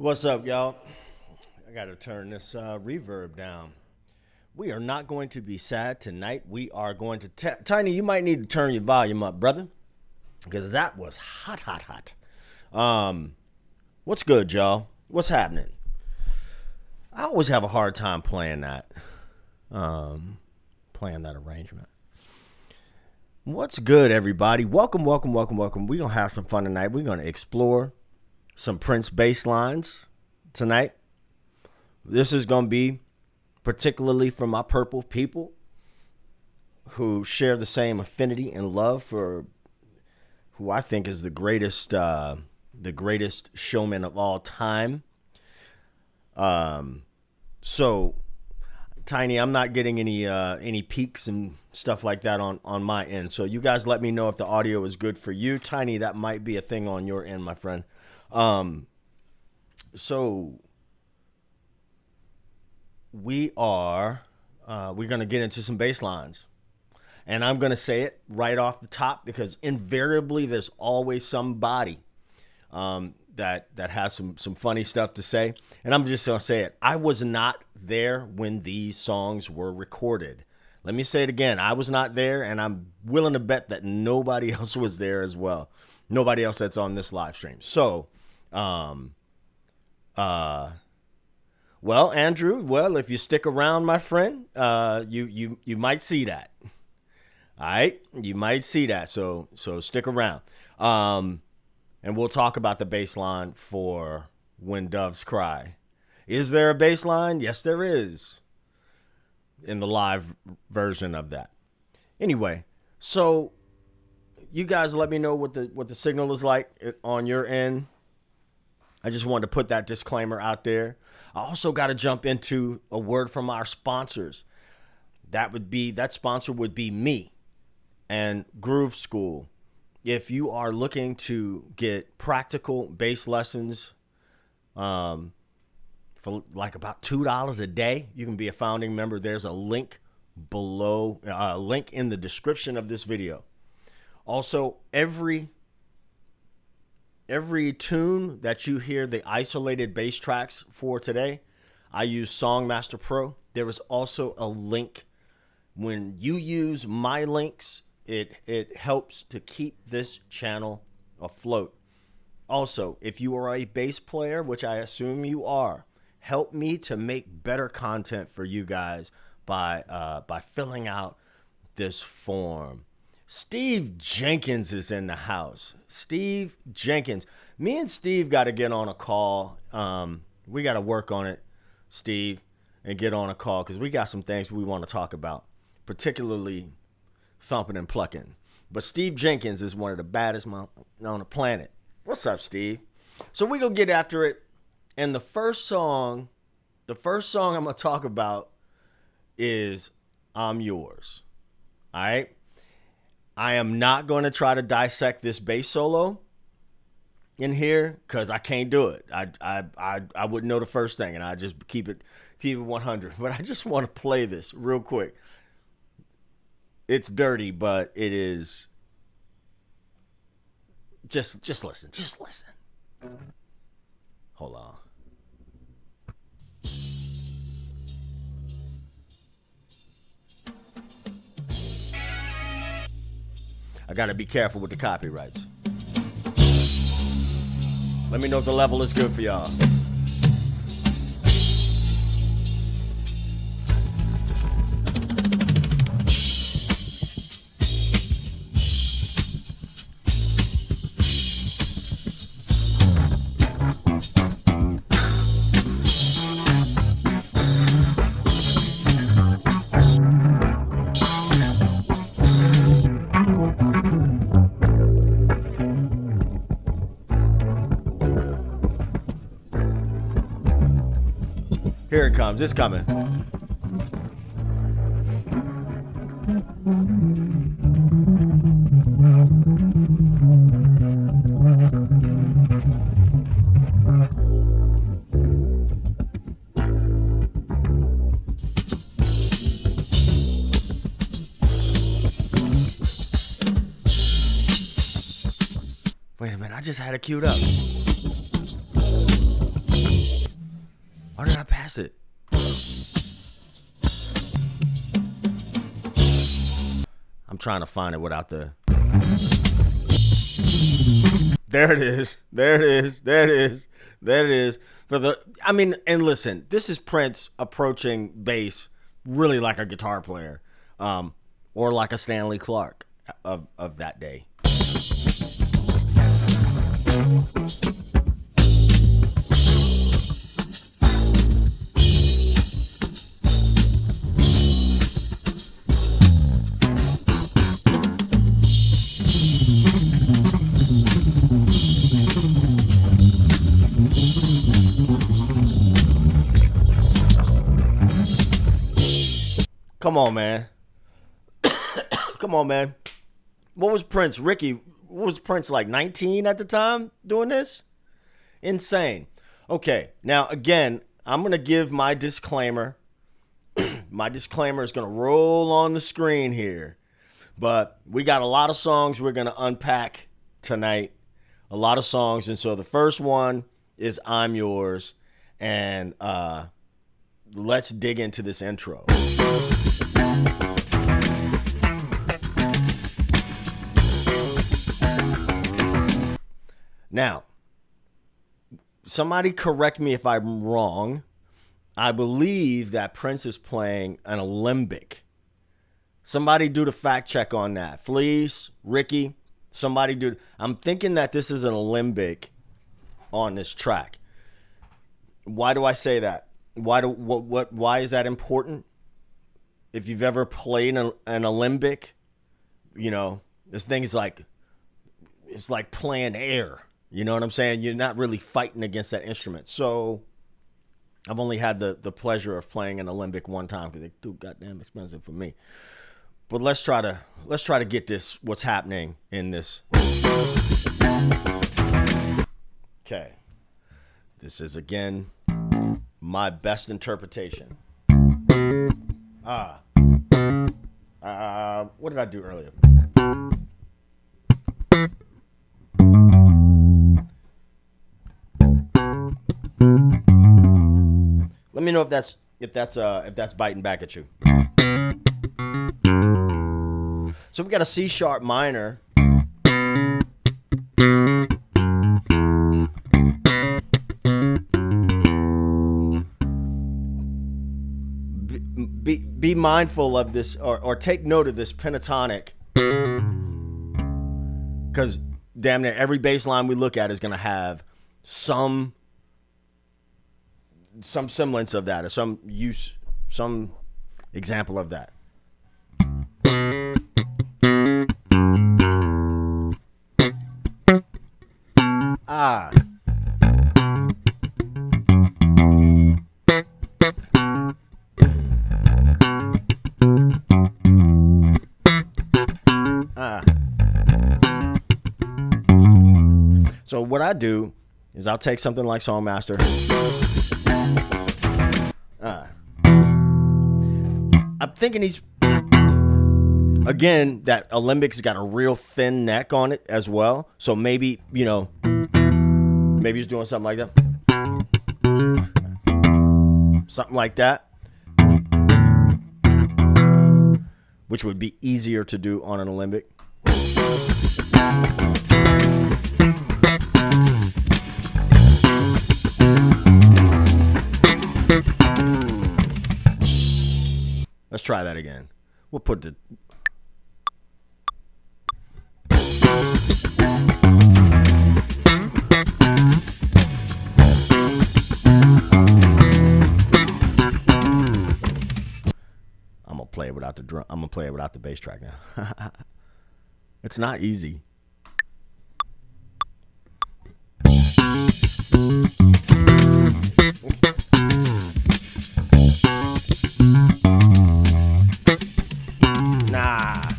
What's up, y'all? I got to turn this reverb down. We are not going to be sad tonight. We are going to... Tiny, you might need to turn your volume up, brother, because that was hot, hot, hot. What's good, y'all? What's happening? I always have a hard time playing that arrangement. What's good, everybody? Welcome. We're going to have some fun tonight. We're going to explore some Prince bass lines tonight. This is going to be particularly for my purple people who share the same affinity and love for who I think is the greatest showman of all time. So Tiny, I'm not getting any peaks and stuff like that on my end. So you guys let me know if the audio is good for you. Tiny, that might be a thing on your end, my friend. So we're going to get into some bass lines, and I'm going to say it right off the top because invariably there's always somebody, that has some funny stuff to say. And I'm just going to say it. I was not there when these songs were recorded. Let me say it again. I was not there, and I'm willing to bet that nobody else was there as well. Nobody else that's on this live stream. So, well, Andrew, if you stick around, my friend, you might see that. All right, you might see that. So stick around. And we'll talk about the bass line for When Doves Cry. Is there a bass line? Yes, there is. In the live version of that. Anyway, so you guys let me know what the signal is like on your end. I just wanted to put that disclaimer out there. I also got to jump into a word from our sponsors. That sponsor would be me and Groove School. If you are looking to get practical bass lessons for like about $2 a day, you can be a founding member. There's a link below, link in the description of this video. Also, every tune that you hear the isolated bass tracks for today, I use Songmaster Pro. There is also a link. When you use my links, it helps to keep this channel afloat. Also, if you are a bass player, which I assume you are, help me to make better content for you guys by filling out this form. Steve Jenkins is in the house. Steve Jenkins. Me and Steve got to get on a call. We got to work on it, Steve, and get on a call because we got some things we want to talk about, particularly thumping and plucking. But Steve Jenkins is one of the baddest on the planet. What's up, Steve? So we gonna get after it. And the first song I'm gonna talk about is I'm Yours. All right. I am not going to try to dissect this bass solo in here because I can't do it. I wouldn't know the first thing, and I just keep it 100. But I just want to play this real quick. It's dirty, but it is. Just listen. Just listen. Hold on. I got to be careful with the copyrights. Let me know if the level is good for y'all. Here it comes. It's coming. Wait a minute, I just had it queued up. Why did I pass it? I'm trying to find it without the... There it is. There it is. There it is. There it is. And listen, this is Prince approaching bass really like a guitar player, or like a Stanley Clarke of that day. Come on, man. Come on, man. What was Prince? Ricky, what was Prince, like 19 at the time doing this? Insane. Okay, now again, I'm going to give my disclaimer. My disclaimer is going to roll on the screen here. But we got a lot of songs we're going to unpack tonight. A lot of songs. And so the first one is I'm Yours. And let's dig into this intro. Now, somebody correct me if I'm wrong. I believe that Prince is playing an alembic. Somebody do the fact check on that. Fleece, Ricky, somebody do. I'm thinking that this is an alembic on this track. Why do I say that? Why is that important? If you've ever played an alembic, you know, this thing is like, it's like playing air. You know what I'm saying? You're not really fighting against that instrument. So I've only had the pleasure of playing an alembic one time because they're too goddamn expensive for me. But let's try to get this, what's happening in this. Okay. This is again my best interpretation. What did I do earlier? Let me know if that's biting back at you. So we got a C sharp minor. Be mindful of this, or take note of this pentatonic, because damn near every bass line we look at is going to have some semblance of that, or some example of that. So what I do is I'll take something like Songmaster. I'm thinking again, that alembic's got a real thin neck on it as well. So maybe, maybe he's doing something like that. Something like that. Which would be easier to do on an alembic. Let's try that again. We'll put the... I'm gonna play it without the drum. I'm gonna play it without the bass track now. It's not easy. Nah.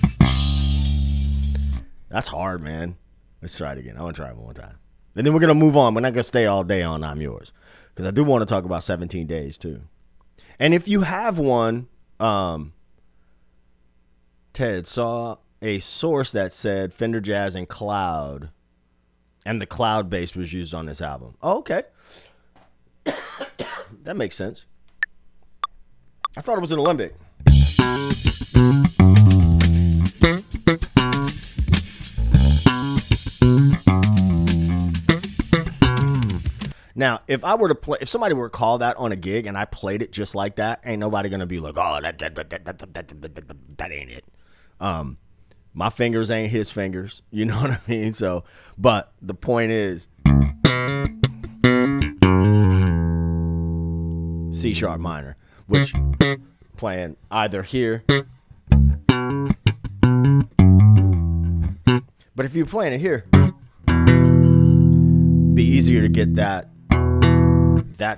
That's hard, man. Let's try it again. I want to try it one more time. And then we're going to move on. We're not going to stay all day on I'm Yours, because I do want to talk about 17 Days too. And if you have one, Ted saw a source that said Fender Jazz and Cloud, and the Cloud bass was used on this album. Oh, okay. That makes sense. I thought it was an Olympic. Now, if somebody were to call that on a gig and I played it just like that, ain't nobody gonna be like, "Oh, that ain't it." My fingers ain't his fingers, you know what I mean? So, but the point is, C sharp minor, which playing either here, but if you're playing it here, it'd be easier to get that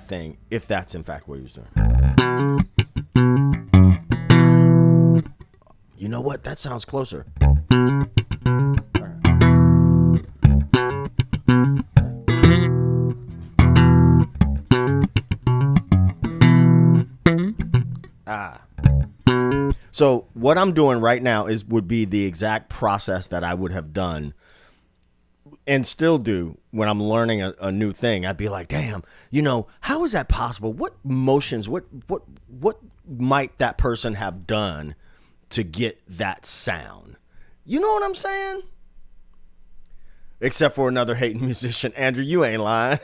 thing if that's in fact what he was doing. You know what? That sounds closer. So what I'm doing right now would be the exact process that I would have done and still do when I'm learning a new thing. I'd be like, damn, how is that possible? What motions, what might that person have done to get that sound? You know what I'm saying? Except for another hating musician. Andrew, you ain't lying.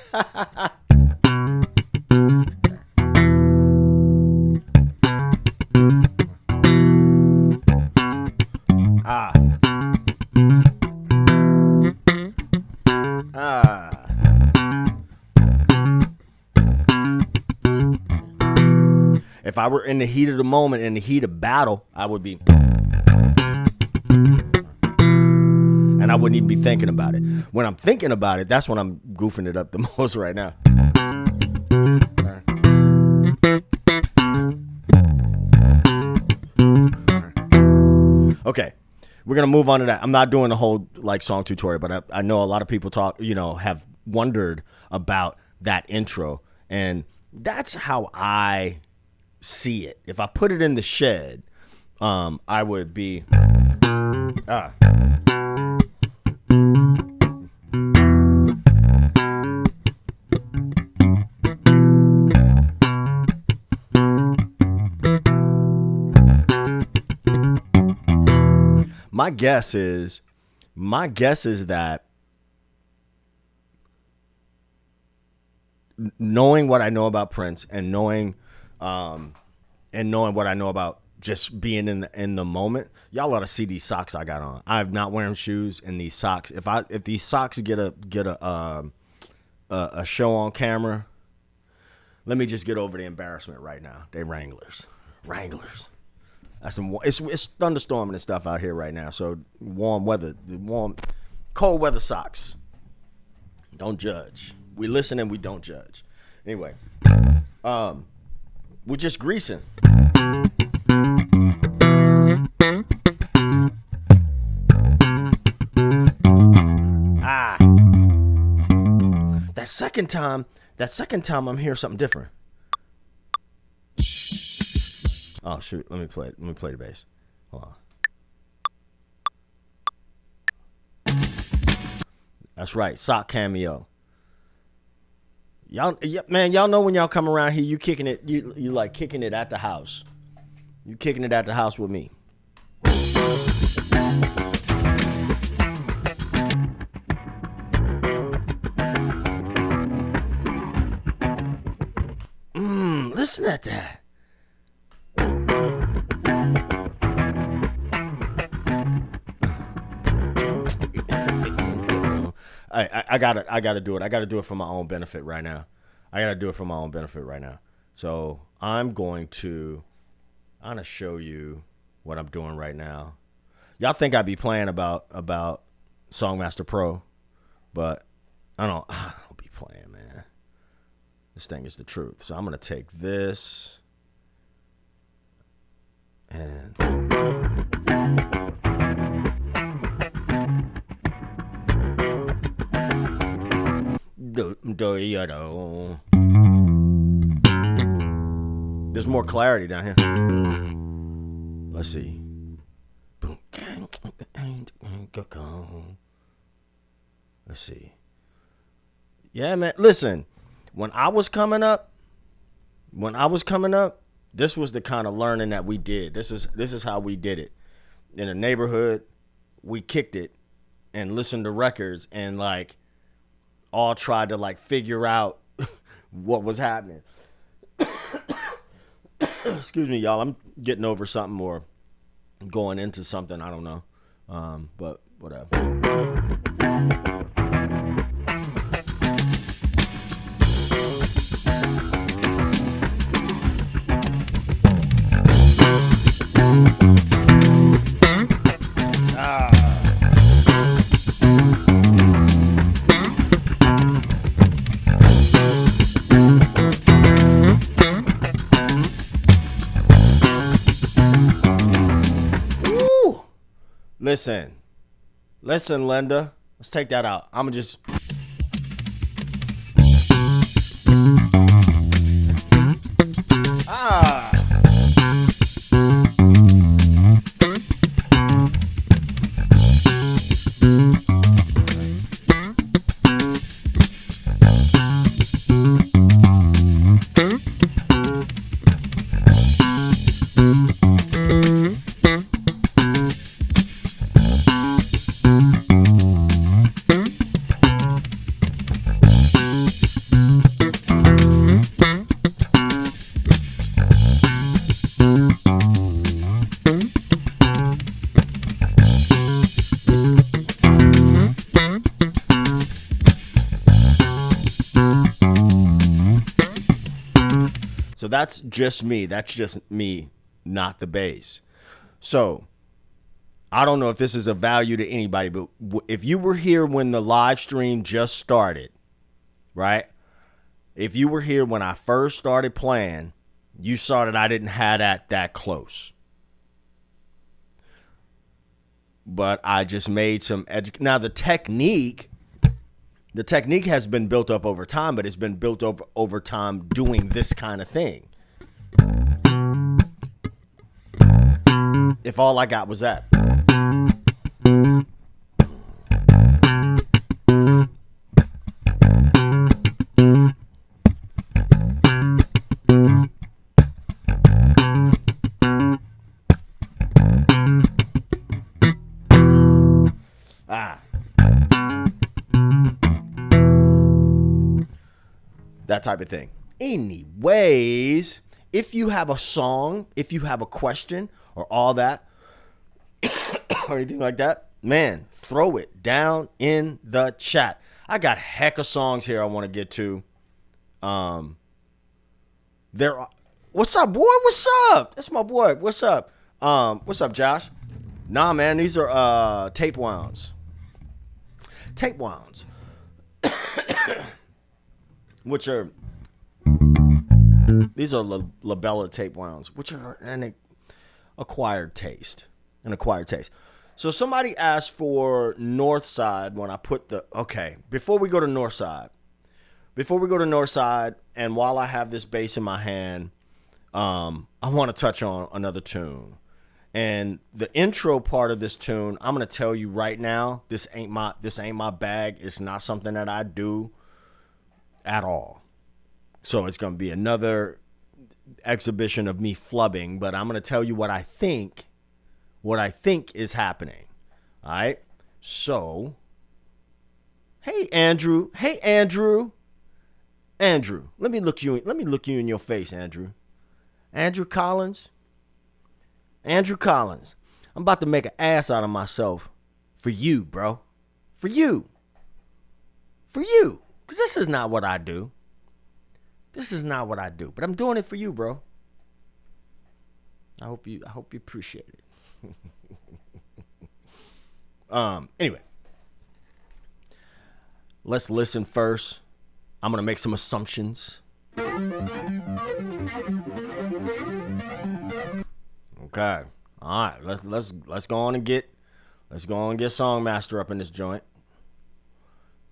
If I were in the heat of the moment, in the heat of battle, I would be, and I wouldn't even be thinking about it. When I'm thinking about it, that's when I'm goofing it up the most right now. Okay, we're gonna move on to that. I'm not doing the whole song tutorial, but I know a lot of people have wondered about that intro, and that's how I see it. If I put it in the shed, I would be my guess is that knowing what I know about Prince and knowing what I know about just being in the moment, y'all ought to see these socks I got on. I'm not wearing shoes in these socks. If these socks get a show on camera, let me just get over the embarrassment right now. They Wranglers. That's it's thunderstorming and stuff out here right now. So cold weather socks. Don't judge. We listen and we don't judge. Anyway, we're just greasing. That second time I'm hearing something different. Oh shoot, let me play the bass. Hold on. That's right, sock cameo. Y'all know when y'all come around here, you kicking it, you like kicking it at the house. You kicking it at the house with me. Listen at that. I gotta do it. I gotta do it for my own benefit right now. So I'm gonna show you what I'm doing right now. Y'all think I'd be playing about Songmaster Pro, but I don't be playing, man. This thing is the truth. So I'm gonna take this and there's more clarity down here. Let's see. Let's see. Yeah, man. Listen, when I was coming up, When I was coming up, this was the kind of learning that we did. This is how we did it. In a neighborhood, we kicked it and listened to records and like all tried to like figure out what was happening. Excuse me, y'all. I'm getting over something or going into something. I don't know. But whatever. Listen, Linda. Let's take that out. I'm gonna just. So that's just me. That's just me, not the bass. So I don't know if this is of value to anybody, but if you were here when the live stream just started, right? If you were here when I first started playing, you saw that I didn't have that close. But I just made some now the technique has been built up over time, but it's been built up over time doing this kind of thing. If all I got was that. That type of thing. Anyways, if you have a song, if you have a question or all that, or anything like that, man, throw it down in the chat. I got heck of songs here I want to get to. What's up, boy? What's up? That's my boy. What's up? What's up, Josh? Nah, man, these are tape wounds. Tape wounds. Which are, these are labella tape wounds, which are an acquired taste. So somebody asked for North Side when I put before we go to North Side, and while I have this bass in my hand, I want to touch on another tune. And the intro part of this tune, I'm going to tell you right now, this ain't my bag. It's not something that I do at all. So it's going to be another exhibition of me flubbing, but I'm going to tell you what I think is happening. All right? So, hey Andrew, let me look you in your face, Andrew. Andrew Collins. I'm about to make an ass out of myself for you, bro. For you. Because this is not what I do. But I'm doing it for you, bro. I hope you appreciate it. Anyway. Let's listen first. I'm going to make some assumptions. Okay. All right. Let's go on and get Songmaster up in this joint.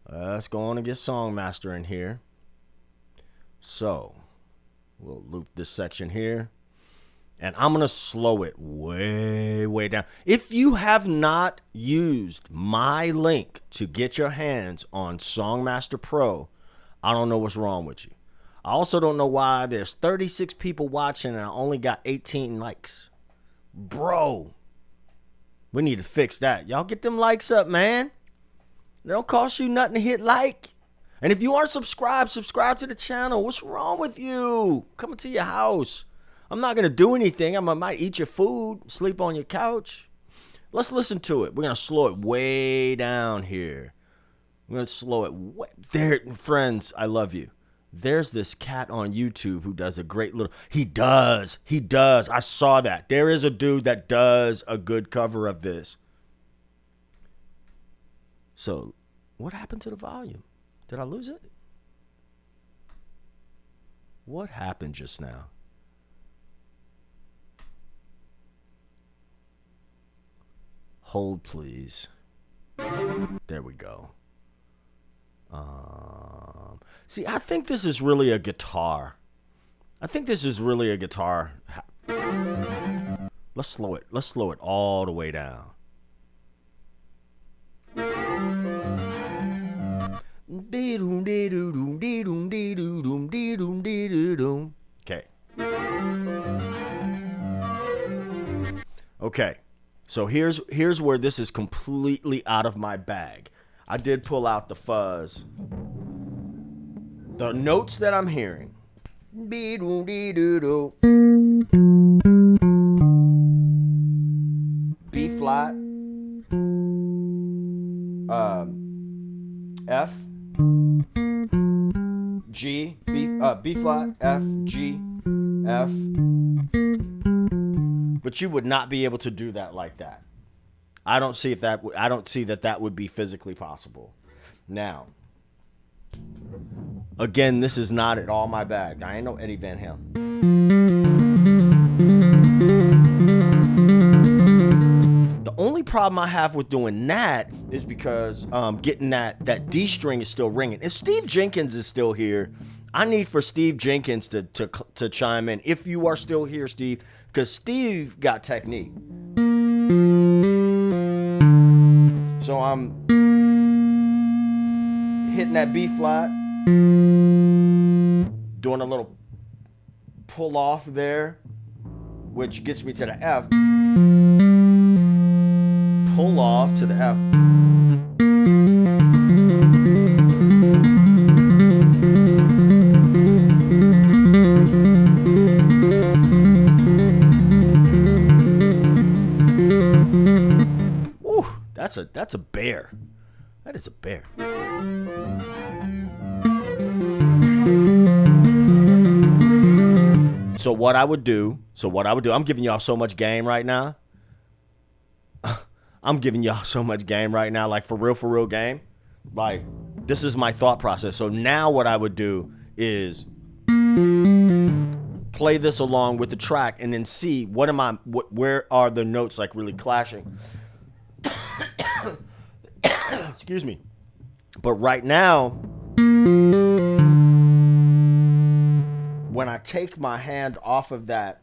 Let's go on and get Songmaster in here. So, we'll loop this section here. And I'm going to slow it way, way down. If you have not used my link to get your hands on Songmaster Pro, I don't know what's wrong with you. I also don't know why there's 36 people watching and I only got 18 likes. Bro, we need to fix that. Y'all get them likes up, man. It don't cost you nothing to hit like. And if you aren't subscribed, subscribe to the channel. What's wrong with you? Coming to your house. I'm not going to do anything. I might eat your food, sleep on your couch. Let's listen to it. We're going to slow it way down here. We're going to slow it way there. Friends, I love you. There's this cat on YouTube who does a great little... He does. I saw that. There is a dude that does a good cover of this. So, what happened to the volume? Did I lose it? What happened just now? Hold, please. There we go. See, I think this is really a guitar. Let's slow it. Let's slow it all the way down. Okay. Okay. So here's where this is completely out of my bag. I did pull out the fuzz. The notes that I'm hearing. B flat. F. G. B flat. F. G. F. But you would not be able to do that like that. I don't see that would be physically possible. Now, again, this is not at all my bag. I ain't no Eddie Van Halen. The only problem I have with doing that is because getting that D string is still ringing. If Steve Jenkins is still here, I need for Steve Jenkins to chime in. If you are still here, Steve, because Steve got technique. So I'm hitting that B flat, doing a little pull off there, which gets me to the F. Pull off to the F. Woo, that's a bear. That is a bear. So what I would do, I'm giving y'all so much game right now. Like for real game. Like, this is my thought process. So now what I would do is play this along with the track and then see where are the notes like really clashing. Excuse me. But right now, when I take my hand off of that,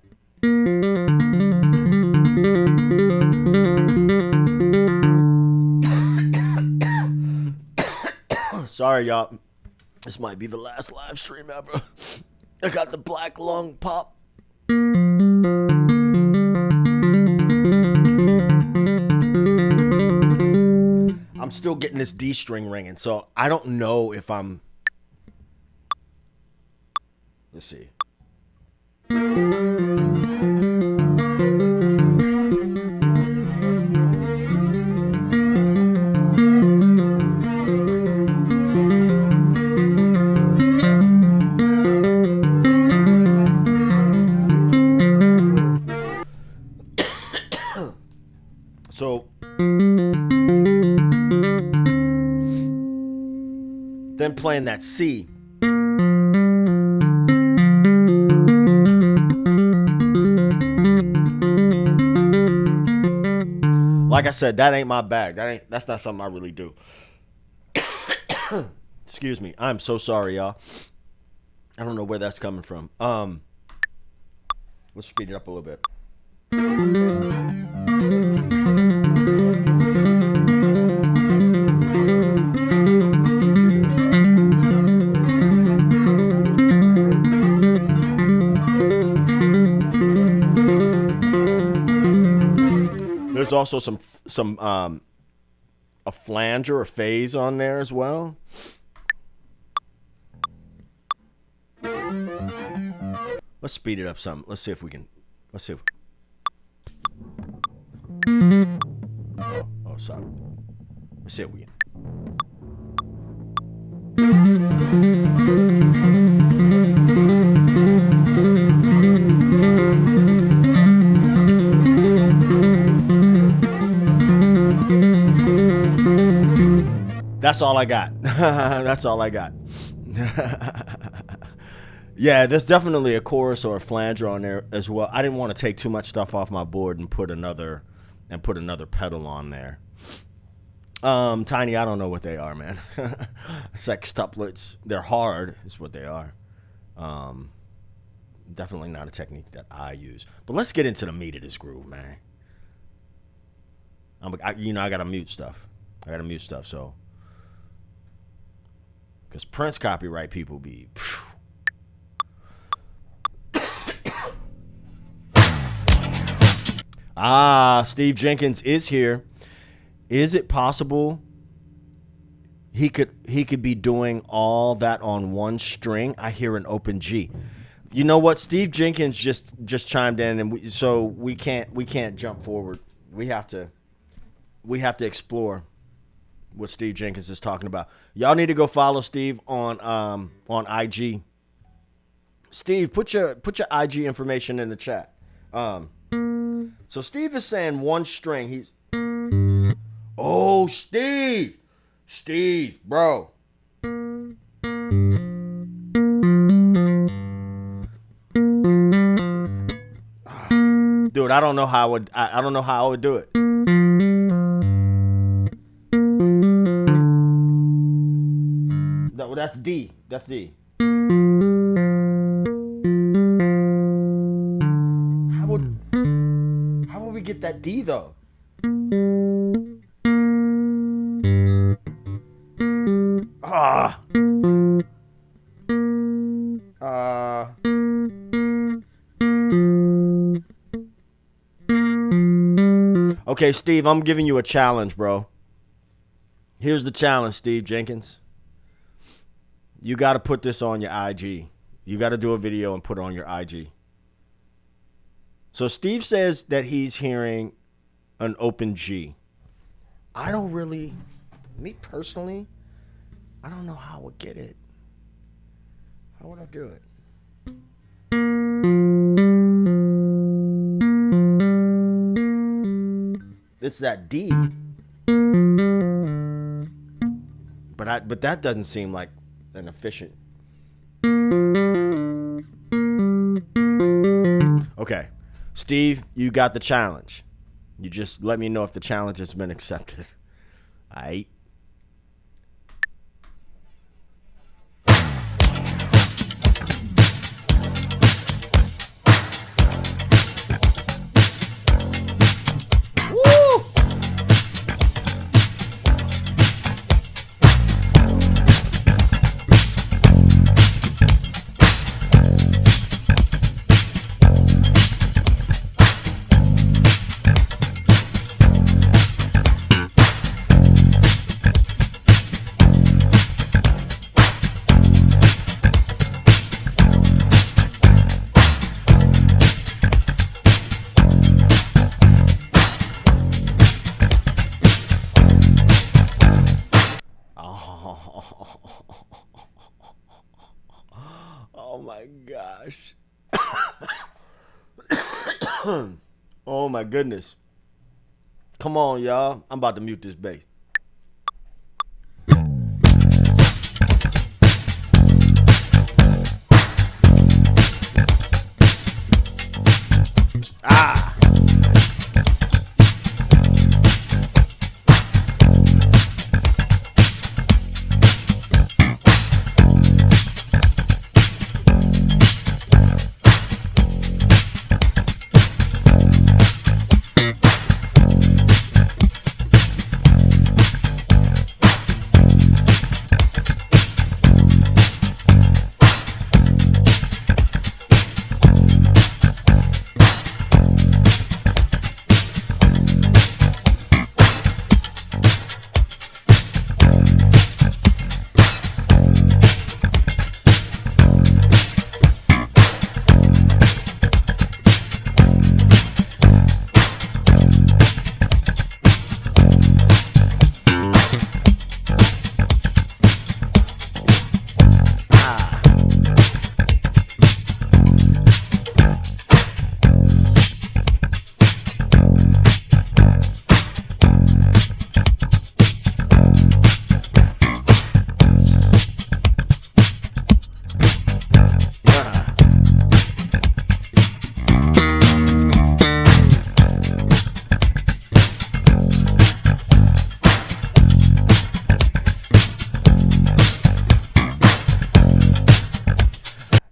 sorry, y'all. This might be the last live stream ever. I got the black lung pop. I'm still getting this D string ringing, so I don't know if I'm... Let's see. So then playing that C. Like I said, that ain't my bag. That's not something I really do. Excuse me. I'm so sorry, y'all. I don't know where that's coming from. Let's speed it up a little bit. there's also some a flanger or phase on there as well. Let's speed it up some. Let's see if we can. Let's see. Oh, sorry. Let's see if we can. That's all I got. That's all I got. Yeah, there's definitely a chorus or a flanger on there as well. I didn't want to take too much stuff off my board and put another pedal on there. Tiny, I don't know what they are, man. Sextuplets. They're hard, is what they are. Definitely not a technique that I use. But let's get into the meat of this groove, man. I gotta mute stuff. So because Prince copyright people be. Steve Jenkins is here. Is it possible he could be doing all that on one string? I hear an open G. You know what? Steve Jenkins just chimed in, and we can't jump forward. We have to explore what Steve Jenkins is talking about. Y'all need to go follow Steve on IG. Steve, put your IG information in the chat. So Steve is saying one string. Steve, bro. Dude, I don't know how I would do it. That's D. That's D. How would we get that D though? Okay, Steve, I'm giving you a challenge, bro. Here's the challenge, Steve Jenkins. You got to put this on your IG. You got to do a video and put it on your IG. So Steve says that he's hearing an open G. I don't really, me personally, I don't know how I would get it. How would I do it? It's that D. But that doesn't seem like an efficient. Okay. Steve, you got the challenge. You just let me know if the challenge has been accepted. All right. Oh my gosh. Oh my goodness. Come on, y'all. I'm about to mute this bass.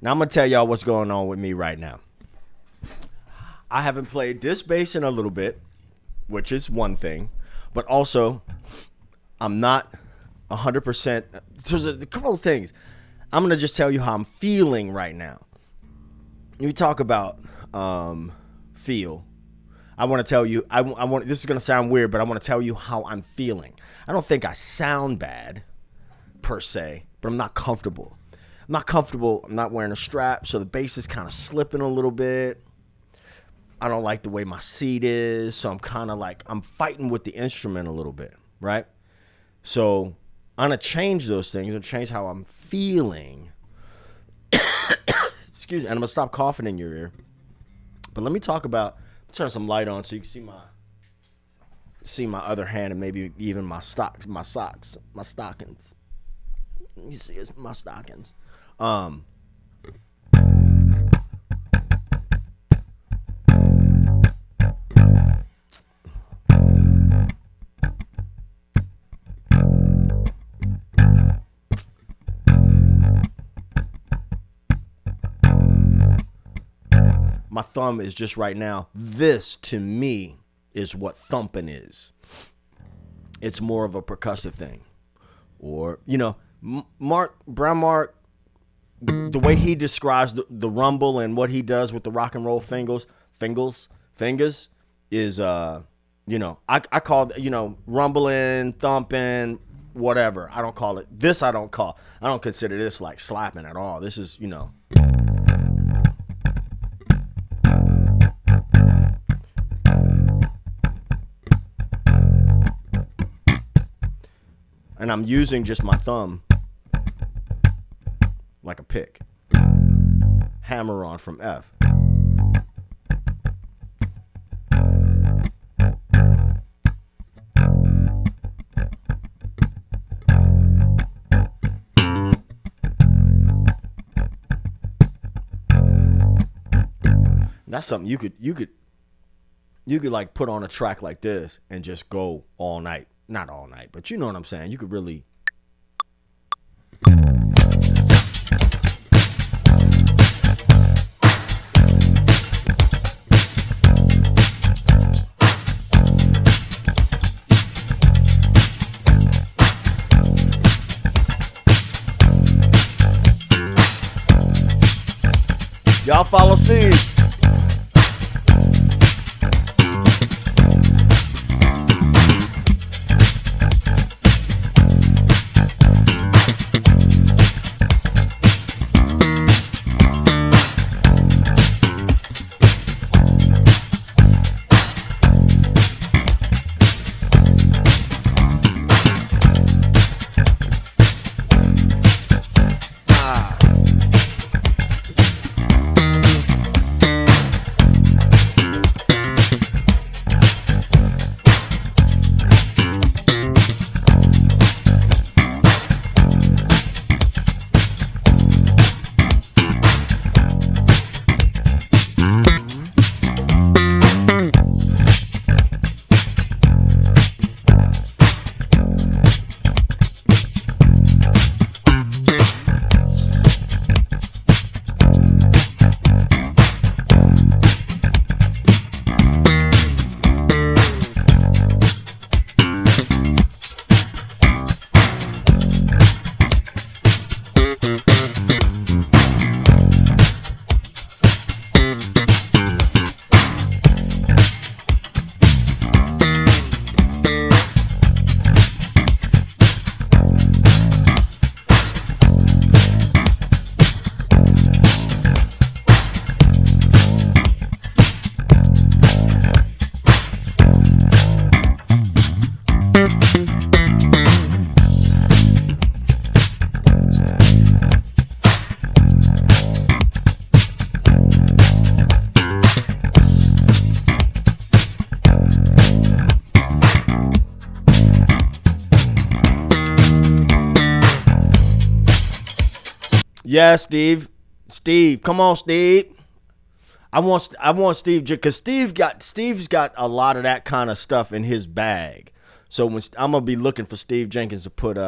Now I'm going to tell y'all what's going on with me right now. I haven't played this bass in a little bit, which is one thing, but also I'm not 100%. There's a couple of things. I'm going to just tell you how I'm feeling right now. We talk about feel. I want to tell you, I want. This is going to sound weird, but I want to tell you how I'm feeling. I don't think I sound bad per se, but I'm not comfortable. I'm not comfortable. I'm not wearing a strap, so the bass is kind of slipping a little bit. I don't like the way my seat is, so I'm kind of like, I'm fighting with the instrument a little bit, right? So I'm going to change those things. I'm going to change how I'm feeling. Excuse me. And I'm going to stop coughing in your ear. But let me talk about, turn some light on so you can see my other hand and maybe even my stockings. You see, it's my stockings. My thumb is just right now. This to me is what thumping is. It's more of a percussive thing. Or, Brown Mark, the way he describes the rumble and what he does with the rock and roll fingers is, I call, rumbling, thumping, whatever. I don't call it. This I don't consider this like slapping at all. This is, and I'm using just my thumb like a pick. Hammer on from F. That's something you could like put on a track like this and just go all night. Not all night, but you know what I'm saying. You could really. Y'all follow Steve. Yeah, Steve. Steve, come on, Steve. I want Steve, because Steve's got a lot of that kind of stuff in his bag. So I'm gonna be looking for Steve Jenkins to put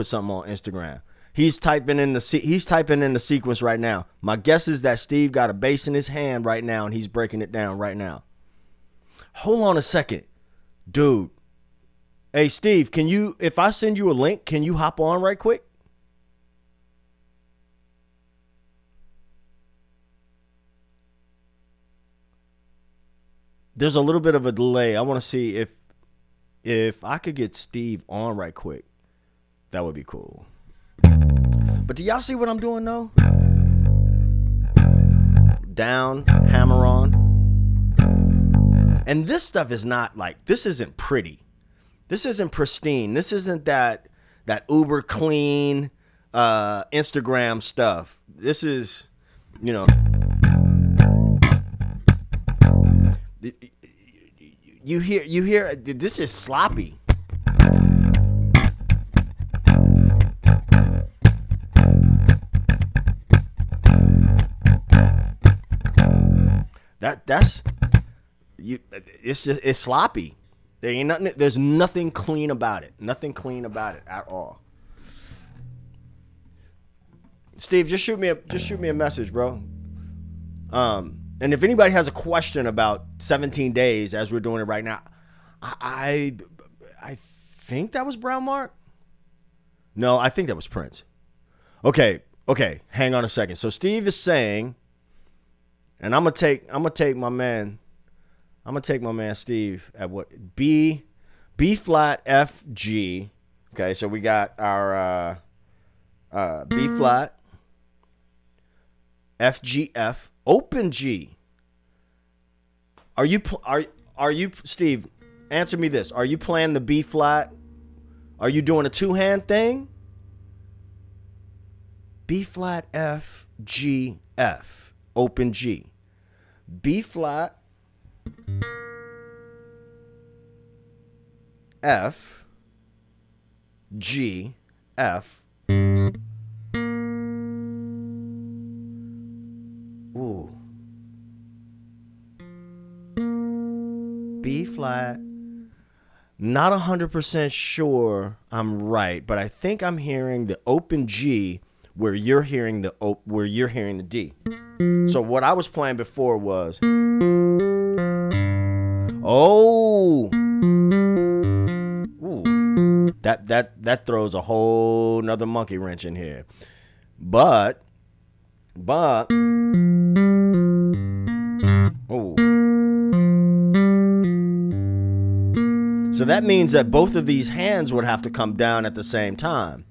something on Instagram. He's typing in the sequence right now. My guess is that Steve got a bass in his hand right now and he's breaking it down right now. Hold on a second, dude. Hey, Steve, can you, if I send you a link, can you hop on right quick? There's a little bit of a delay. I want to see if I could get Steve on right quick. That would be cool. But do y'all see what I'm doing though? Down, hammer on. And this stuff is not like, this isn't pretty. This isn't pristine. This isn't that uber clean Instagram stuff. This is, you know, you hear this is sloppy. That's you. It's sloppy. There's nothing clean about it. Nothing clean about it at all. Steve, just shoot me a message, bro. And if anybody has a question about 17 days as we're doing it right now, I think that was Brown Mark. No, I think that was Prince. Okay, hang on a second. So Steve is saying, and I'm gonna take my man Steve at what? B flat F G. Okay, so we got our B flat F G F open G. Are you Steve? Answer me this. Are you playing the B flat? Are you doing a two-hand thing? B flat F G F open G. B flat F G F. Ooh. B flat. Not 100% sure I'm right, but I think I'm hearing the open G where you're hearing the D. So what I was playing before was, oh, ooh, that throws a whole nother monkey wrench in here. But, oh. So that means that both of these hands would have to come down at the same time.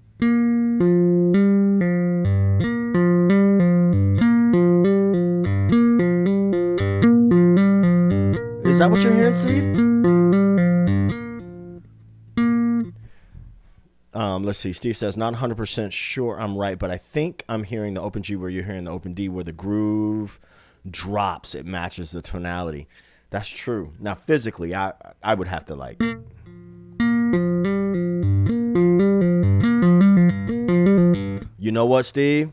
Is that what you're hearing, Steve? Let's see. Steve says, not 100% sure I'm right, but I think I'm hearing the open G where you're hearing the open D, where the groove drops. It matches the tonality. That's true. Now, physically, I would have to like... You know what, Steve?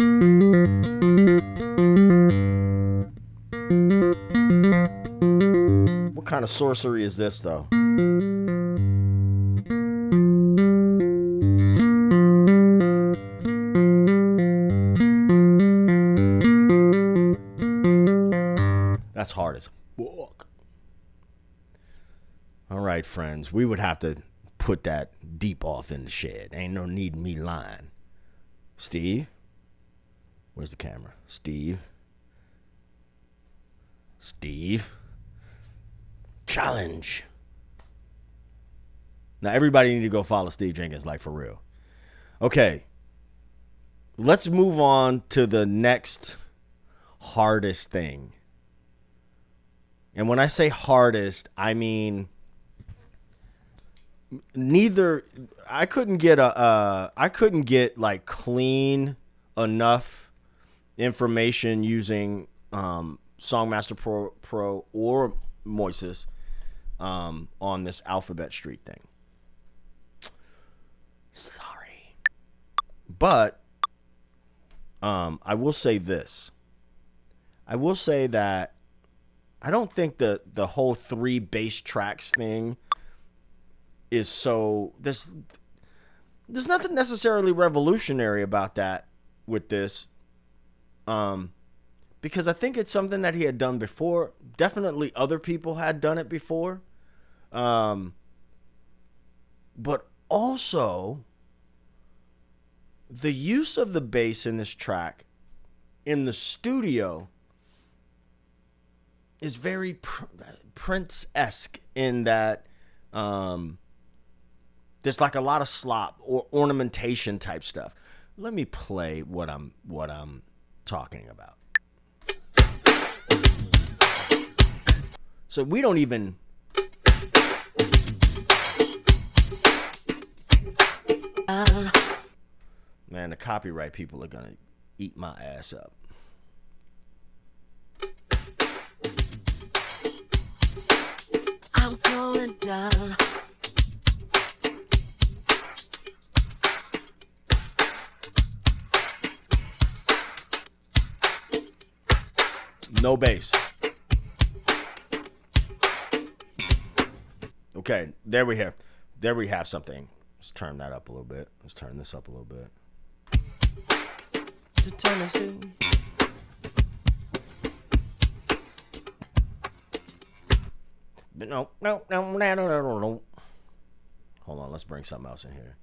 What kind of sorcery is this, though? That's hard as fuck. All right, friends. We would have to put that deep off in the shed. Ain't no need me lying. Steve? Where's the camera? Steve? Challenge. Now, everybody need to go follow Steve Jenkins, like, for real. Okay. Let's move on to the next hardest thing. And when I say hardest, I mean I couldn't get like clean enough information using Songmaster Pro or Moises on this Alphabet Street thing. Sorry. But I will say this. I will say that I don't think the whole 3 bass tracks thing is so... There's nothing necessarily revolutionary about that with this. Because I think it's something that he had done before. Definitely other people had done it before. But also, the use of the bass in this track in the studio is very Prince-esque in that there's like a lot of slop or ornamentation type stuff. Let me play what I'm talking about. So we don't even man, the copyright people are gonna eat my ass up. I'm going down. No bass. Okay, there we have something. Let's turn that up a little bit. Let's turn this up a little bit. To Tennessee. No. Hold on, let's bring something else in here.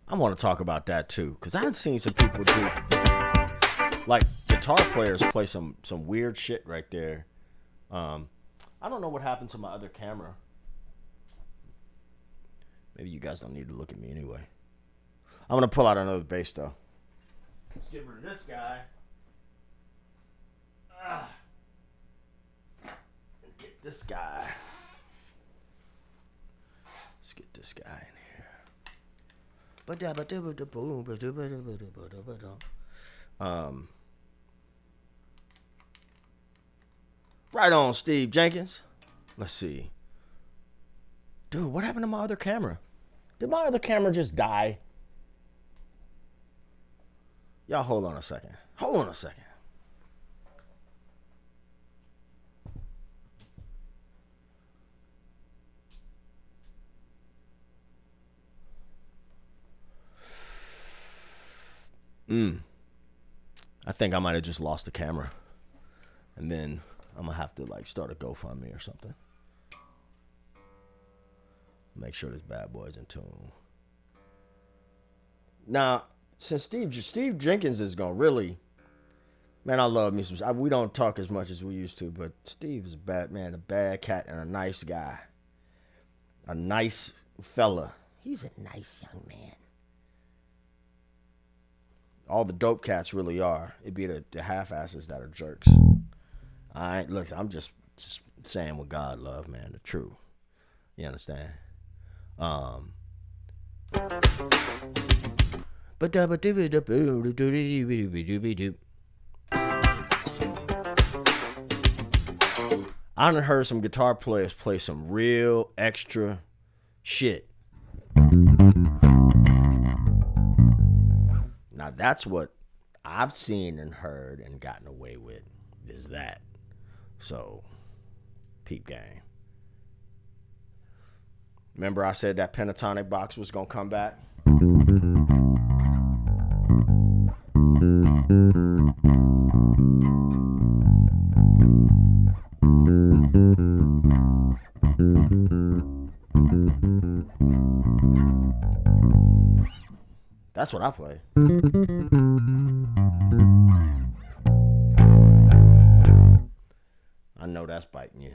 I want to talk about that too, because I've seen some people do, like guitar players play some weird shit right there. I don't know what happened to my other camera. Maybe you guys don't need to look at me anyway. I'm gonna pull out another bass though. Let's get rid of this guy. Get this guy. Let's get this guy in here. Right on, Steve Jenkins. Let's see. Dude, what happened to my other camera? Did my other camera just die? Y'all hold on a second. Hold on a second. I think I might have just lost the camera. And then I'm going to have to like start a GoFundMe or something. Make sure this bad boy's in tune. Now, since Steve Jenkins is going to really, man, I love me some, we don't talk as much as we used to, but Steve is a bad man, a bad cat, and a nice guy. A nice fella. He's a nice young man. All the dope cats really are. It'd be the half-asses that are jerks. Look, I'm just saying what God love, man, the truth. You understand? I done heard some guitar players play some real extra shit. Now that's what I've seen and heard and gotten away with, is that. So, peep game. Remember I said that pentatonic box was going to come back? That's what I play. I know that's biting you.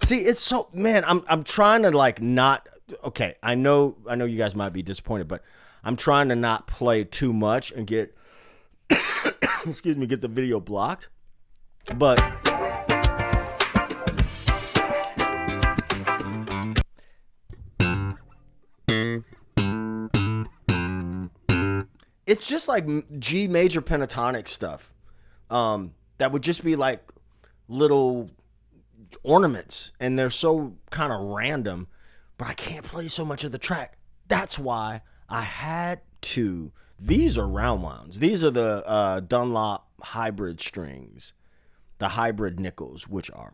See, it's so, man, I'm trying to like not, okay, I know you guys might be disappointed, but I'm trying to not play too much and get get the video blocked. But it's just like G major pentatonic stuff. That would just be like little ornaments, and they're so kind of random, but I can't play so much of the track. That's why I had to. These are round wounds. These are the Dunlop hybrid strings, the hybrid nickels, which are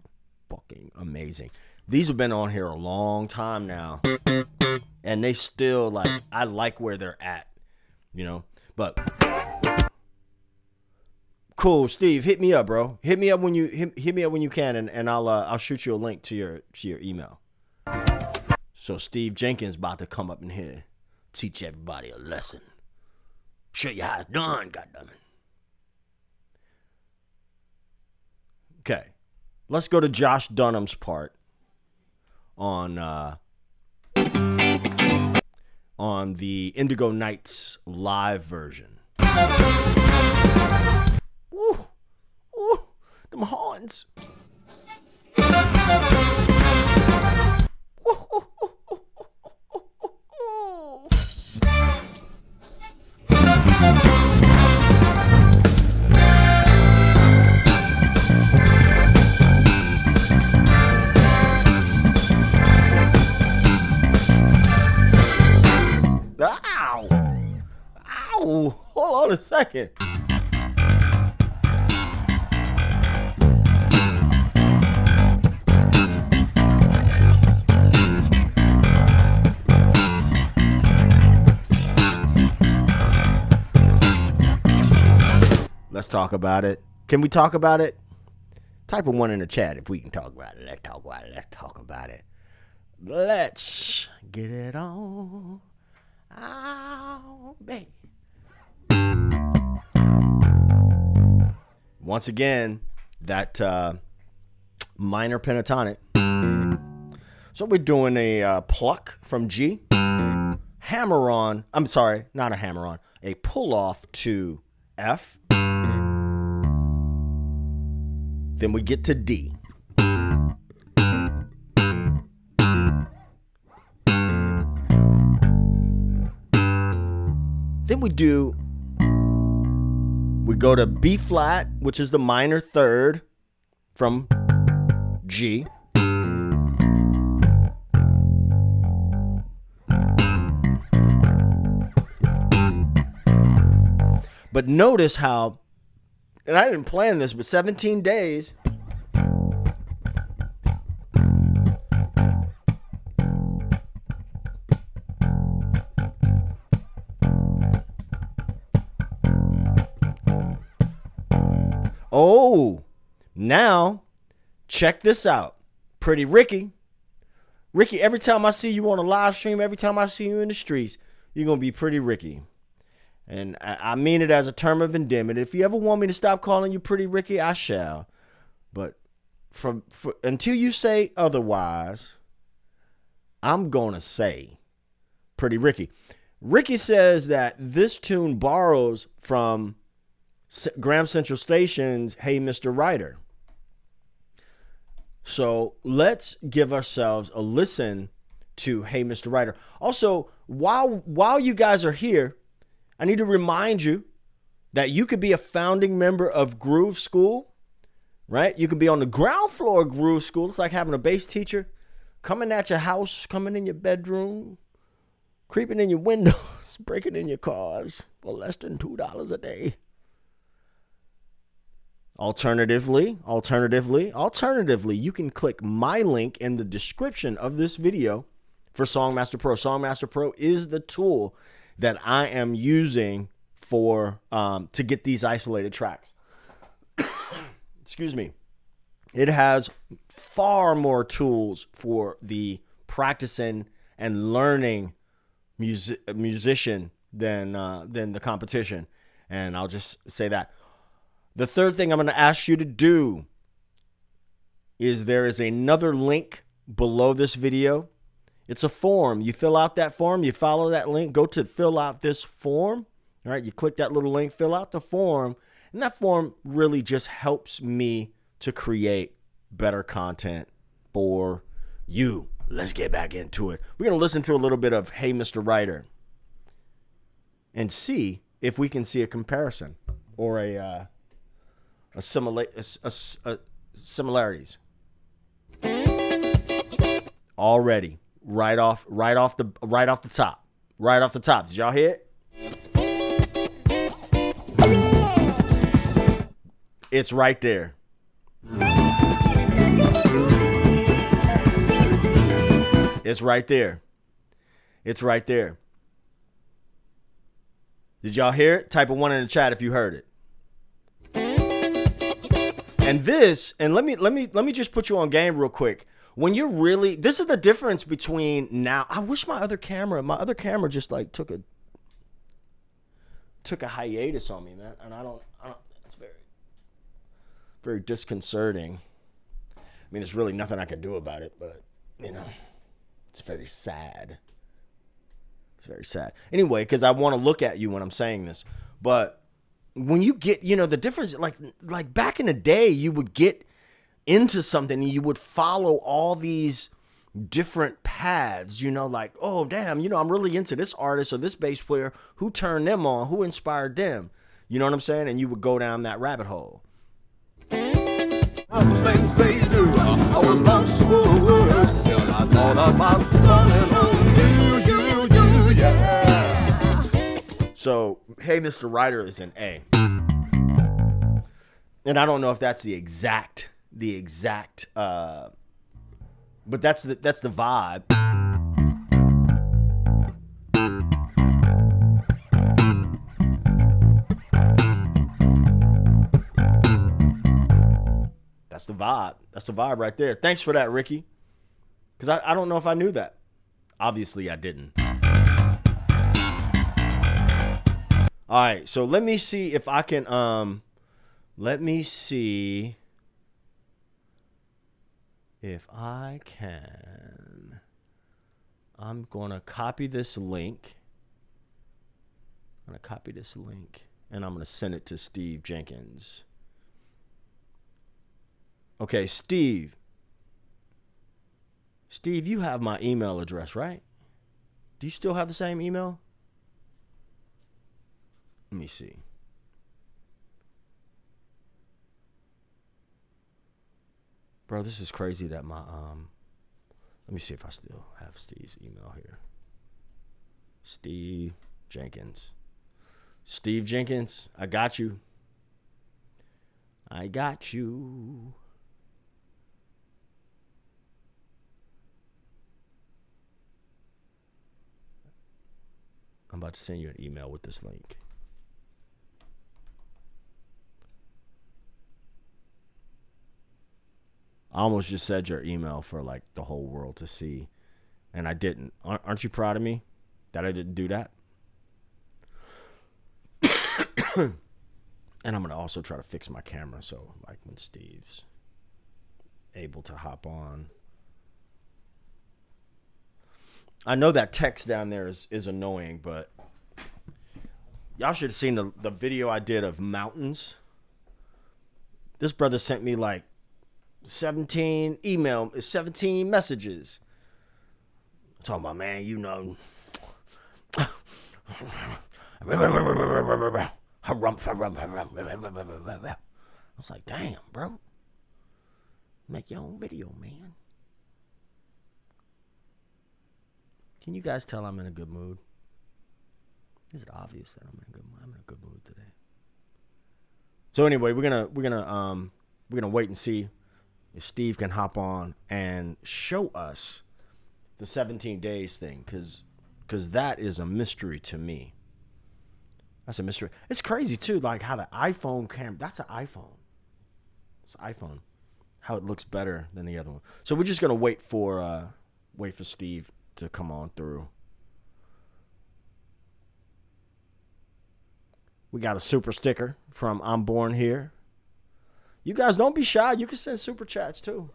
fucking amazing. These have been on here a long time now, and they still, like, I like where they're at, you know. But cool, Steve, hit me up, bro. Hit me up when you hit me up when you can, and I'll shoot you a link to your email. So Steve Jenkins about to come up in here, teach everybody a lesson, show you how it's done, goddammit. Okay, let's go to Josh Dunham's part on the Indigo Nights live version. Woo, woo, them horns. Ow! Ow! Hold on a second. Let's talk about it. Can we talk about it? Type a 1 in the chat if we can talk about it. Let's talk about it. Let's talk about it. Let's get it on. Oh, baby. Once again, that minor pentatonic. So we're doing a pluck from G. Hammer on. I'm sorry, not a hammer on. A pull off to F. Then we get to D. Then we go to B flat, which is the minor third from G. But notice how, and I didn't plan this, but 17 days. Oh, now check this out. Pretty Ricky. Ricky, every time I see you on a live stream, every time I see you in the streets, you're going to be Pretty Ricky. And I mean it as a term of endearment. If you ever want me to stop calling you Pretty Ricky, I shall. But until you say otherwise, I'm going to say Pretty Ricky. Ricky says that this tune borrows from Graham Central Station's Hey Mr. Writer. So let's give ourselves a listen to Hey Mr. Writer. Also, while you guys are here, I need to remind you that you could be a founding member of Groove School, right? You could be on the ground floor of Groove School. It's like having a bass teacher coming at your house, coming in your bedroom, creeping in your windows, breaking in your cars for less than $2 a day. Alternatively, you can click my link in the description of this video for Songmaster Pro. Songmaster Pro is the tool that I am using for to get these isolated tracks. Excuse me. It has far more tools for the practicing and learning musician than the competition, and I'll just say that. The third thing I'm going to ask you to do is there is another link below this video. It's a form. You fill out that form. You follow that link. Go to fill out this form. All right. You click that little link, fill out the form. And that form really just helps me to create better content for you. Let's get back into it. We're going to listen to a little bit of Hey Mr. Writer and see if we can see a comparison or a similarities. Already, right off the top. Did y'all hear it? It's right there. It's right there. It's right there. Did y'all hear it? Type a 1 in the chat if you heard it. And let me just put you on game real quick. When you're really, this is the difference between now. I wish my other camera just like took a hiatus on me, man. And I don't, it's very, very disconcerting. I mean, there's really nothing I can do about it, but you know, it's very sad. It's very sad. Anyway, because I want to look at you when I'm saying this, but when you get, you know, the difference, like back in the day, you would get into something and you would follow all these different paths, you know, like, oh, damn, you know, I'm really into this artist or this bass player. Who turned them on? Who inspired them? You know what I'm saying? And you would go down that rabbit hole. Things they do, I was lost for words till I thought about falling on you, yeah. So, Hey Mr. Writer is in A. And I don't know if that's the exact, but that's the vibe. That's the vibe. That's the vibe right there. Thanks for that, Ricky. Because I don't know if I knew that. Obviously, I didn't. All right, so let me see if I can, let me see if I can. I'm going to copy this link. I'm going to copy this link, and I'm going to send it to Steve Jenkins. Okay, Steve. Steve, you have my email address, right? Do you still have the same email? Let me see. Bro, this is crazy that my let me see if I still have Steve's email here. Steve Jenkins. Steve Jenkins, I got you. I got you. I'm about to send you an email with this link. I almost just said your email for like the whole world to see, and I didn't. Aren't you proud of me that I didn't do that? And I'm going to also try to fix my camera so like when Steve's able to hop on. I know that text down there is annoying, but y'all should have seen the video I did of mountains. This brother sent me like 17 messages. I'm talking about, man, you know. I was like, damn, bro. Make your own video, man. Can you guys tell I'm in a good mood? Is it obvious that I'm in a good mood today? So anyway, we're gonna wait and see if Steve can hop on and show us the 17 days thing, because that is a mystery to me. That's a mystery. It's crazy too, like how the iPhone camera. That's an iPhone. It's an iPhone. How it looks better than the other one. So we're just gonna wait for Steve to come on through. We got a super sticker from I'm Born Here. You guys don't be shy. You can send super chats too.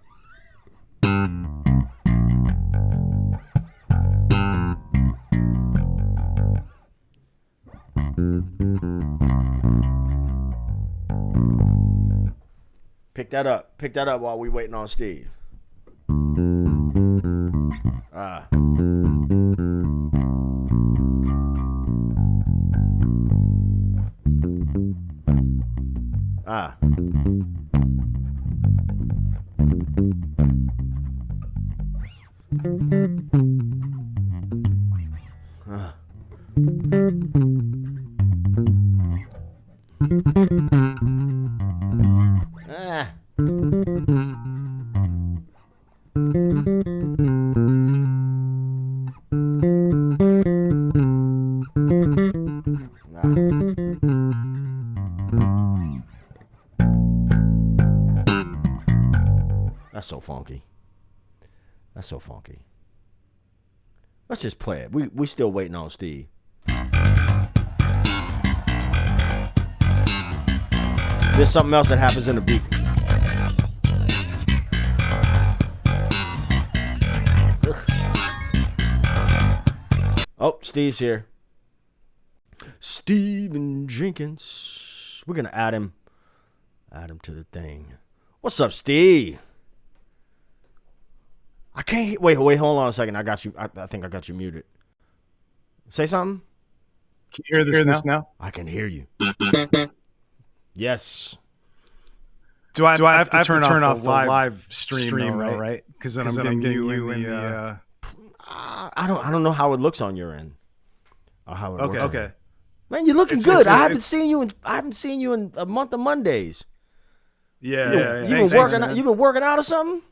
Pick that up. Pick that up while we waiting on Steve. Ah. Ah. Ah. That's so funky. That's so funky. Let's just play it. We still waiting on Steve. There's something else that happens in the beat. Oh, Steve's here. Steven Jenkins. We're gonna add him to the thing. What's up, Steve? I can't wait. Hold on a second. I got you. I think I got you muted. Say something. Can you hear this now? I can hear you. Yes. Do I have to turn off the live stream though, right? Because then I'm getting you in the. I don't know how it looks on your end. Or how it works. Okay. Man, you're looking good. I haven't seen you in a month of Mondays. Yeah. You've been working out or something?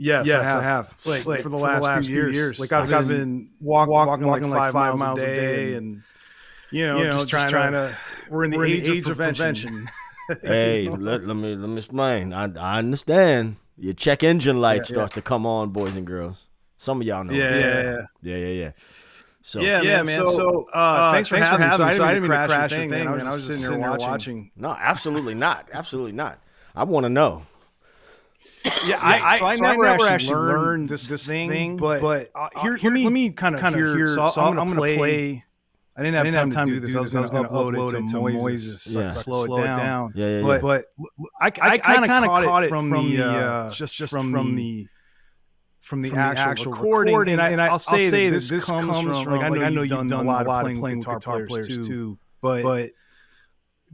Yes, I have. Like for the last few years. Like I've been walking like 5 miles a day, and just trying to. We're in the age of prevention. Hey, let me explain. I understand. Your check engine light starts to come on, boys and girls. Some of y'all know. Yeah. So man. So thanks for having me. So I didn't mean to crash your thing. I was just sitting there watching. No, absolutely not. Absolutely not. I want to know. Yeah, I never actually learned this thing, but let me kind of hear. So I'm going to play. I didn't have time to do this. I was going to upload it to Moises, slow it down. Yeah. But I kind of caught it from the just from the actual recording. And I'll say this comes from. Like I know you've done a lot of playing guitar players too, but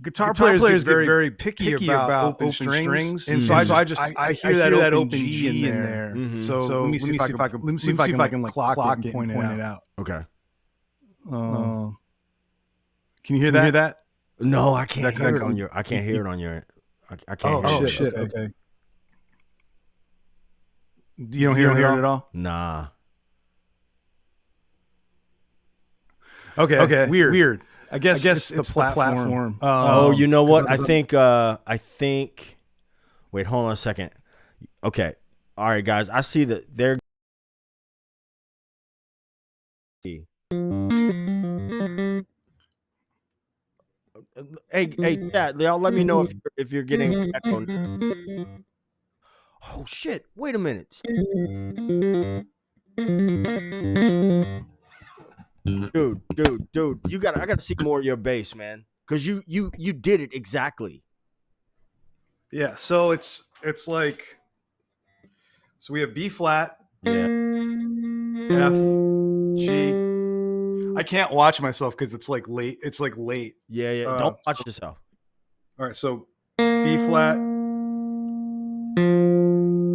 guitar players get very picky about open strings, and so I hear that open G in there. Mm-hmm. So let me see if I can like clock it and point it out. Okay. Can you hear that? No, I can't hear it on your. I can't hear it on your. I can't hear it. Oh shit! Okay. You don't hear it at all? Nah. Okay. Weird. I guess it's the platform. You know what? I think. Wait, hold on a second. Okay. All right, guys. I see that they're. Hey, yeah, y'all let me know if you're getting echo. Oh shit! Wait a minute. Dude, I gotta see more of your bass, man. Cause you did it exactly. Yeah, so it's like, so we have B flat, yeah, F, G. I can't watch myself because it's like late. Yeah. Don't watch yourself. All right, so B flat,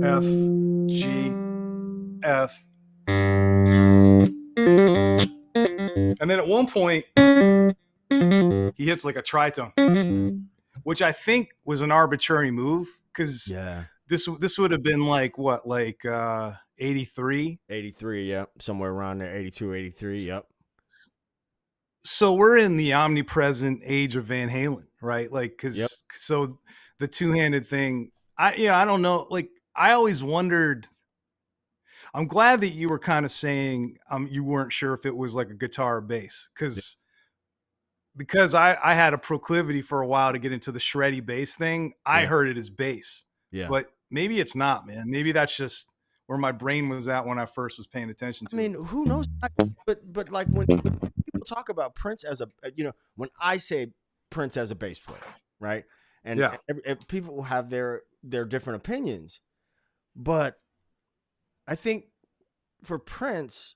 F, G, F. And then at one point, he hits like a tritone, which I think was an arbitrary move because this would have been like what, like 83? 83, yep. Somewhere around there, 82, 83, yep. So we're in the omnipresent age of Van Halen, right? Like, so the two-handed thing, I don't know. Like, I always wondered. I'm glad that you were kind of saying you weren't sure if it was like a guitar or bass, because I had a proclivity for a while to get into the shreddy bass thing. I heard it as bass, but maybe it's not, man. Maybe that's just where my brain was at when I first was paying attention to it. I mean, who knows? But like when people talk about Prince as when I say Prince as a bass player, right? And people have their different opinions, but I think for Prince,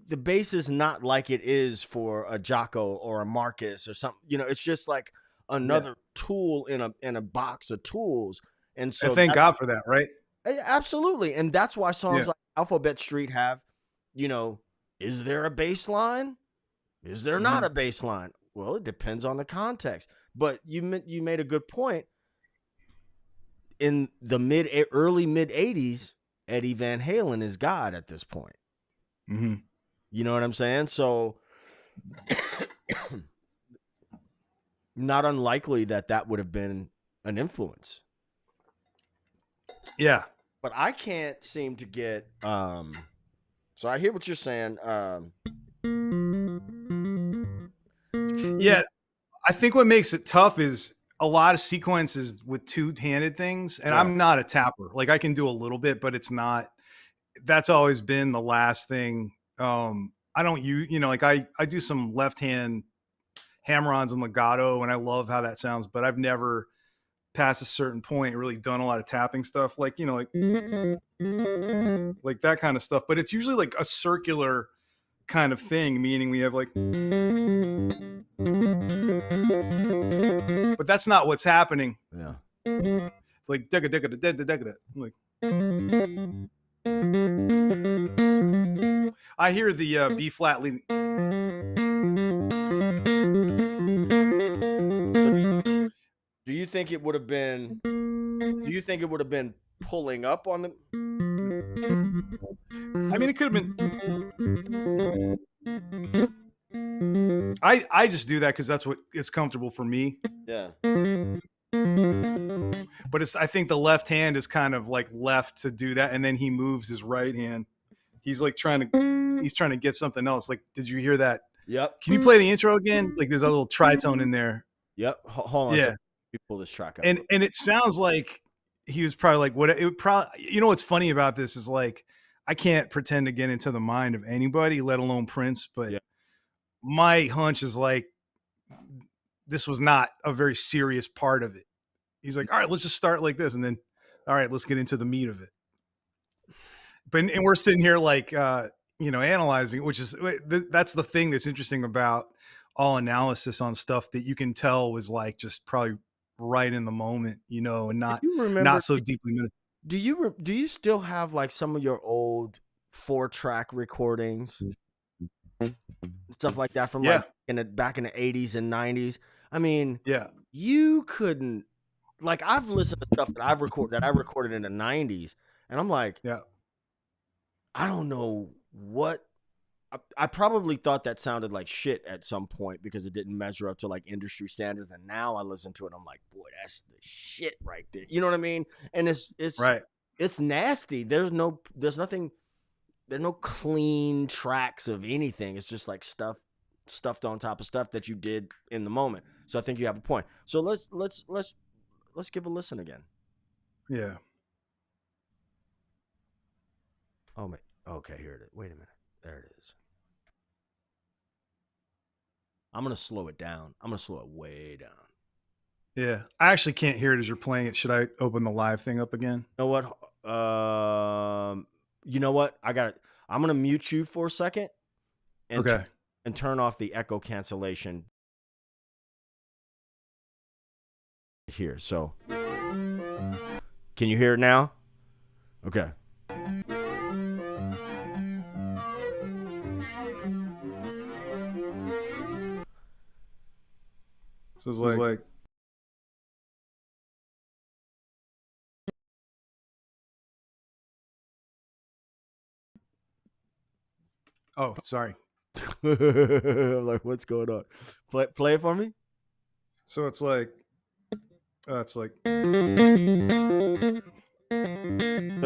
the bass is not like it is for a Jocko or a Marcus or something. It's just like Yeah. another tool in a box of tools. And And so thank that God for that, right? absolutely. And that's why Yeah. songs like Alphabet Street have, you know, is there a bass line? Is there not Mhm. a bass line? Well, it depends on the context. But you made a good point. In the early mid 80s, Eddie Van Halen is God at this point. Mhm. You know what I'm saying? So not unlikely that that would have been an influence. Yeah. But I can't seem to get so I hear what you're saying. Yeah. I think what makes it tough is a lot of sequences with two-handed things, and Yeah. I'm not a tapper. Like I can do a little bit, but it's not. That's always been the last thing. I don't like I do some left hand hammer-ons and legato, and I love how that sounds, but I've never past a certain point really done a lot of tapping stuff like that kind of stuff. But it's usually like a circular kind of thing, meaning we have like, but that's not what's happening. Yeah. It's like digga digga digga digga. Like I hear the B flat leading. Do you think it would have been pulling up on the I mean, it could have been. I just do that because that's what is comfortable for me. Yeah. But I think the left hand is kind of like left to do that, and then he moves his right hand. He's like trying to get something else. Like, did you hear that? Yep. Can you play the intro again? Like, there's a little tritone in there. Yep. Hold on a Yeah, second. Let me pull this track up. and it sounds like he was probably like, what? It would probably. You know what's funny about this is like, I can't pretend to get into the mind of anybody, let alone Prince. But Yeah. my hunch is like, this was not a very serious part of it. He's like, all right, let's just start like this, and then, all right, let's get into the meat of it. But and we're sitting here like analyzing, which is that's the thing that's interesting about all analysis on stuff that you can tell was like just probably right in the moment, and Do not you remember so deeply. do you still have like some of your old 4-track recordings? Stuff like that from Yeah, like back in the 80s and 90s. I mean, yeah, you couldn't like I've listened to stuff that I recorded in the 90s and I'm like, yeah, I don't know what I probably thought that sounded like shit at some point because it didn't measure up to like industry standards. And now I listen to it, I'm like, boy, that's the shit right there. You know what I mean? And right. it's nasty. There's nothing. There's no clean tracks of anything. It's just like stuffed on top of stuff that you did in the moment. So I think you have a point. So let's give a listen again. Yeah. Oh my. Okay, here it is. Wait a minute. There it is. I'm gonna slow it down. I'm gonna slow it way down. Yeah. I actually can't hear it as you're playing it. Should I open the live thing up again? You know what? You know what? I got it. I'm gonna mute you for a second and Okay. and turn off the echo cancellation here. So, can you hear it now? Okay. So it's like oh, sorry. I'm like, what's going on? Play it for me. So it's like it's like So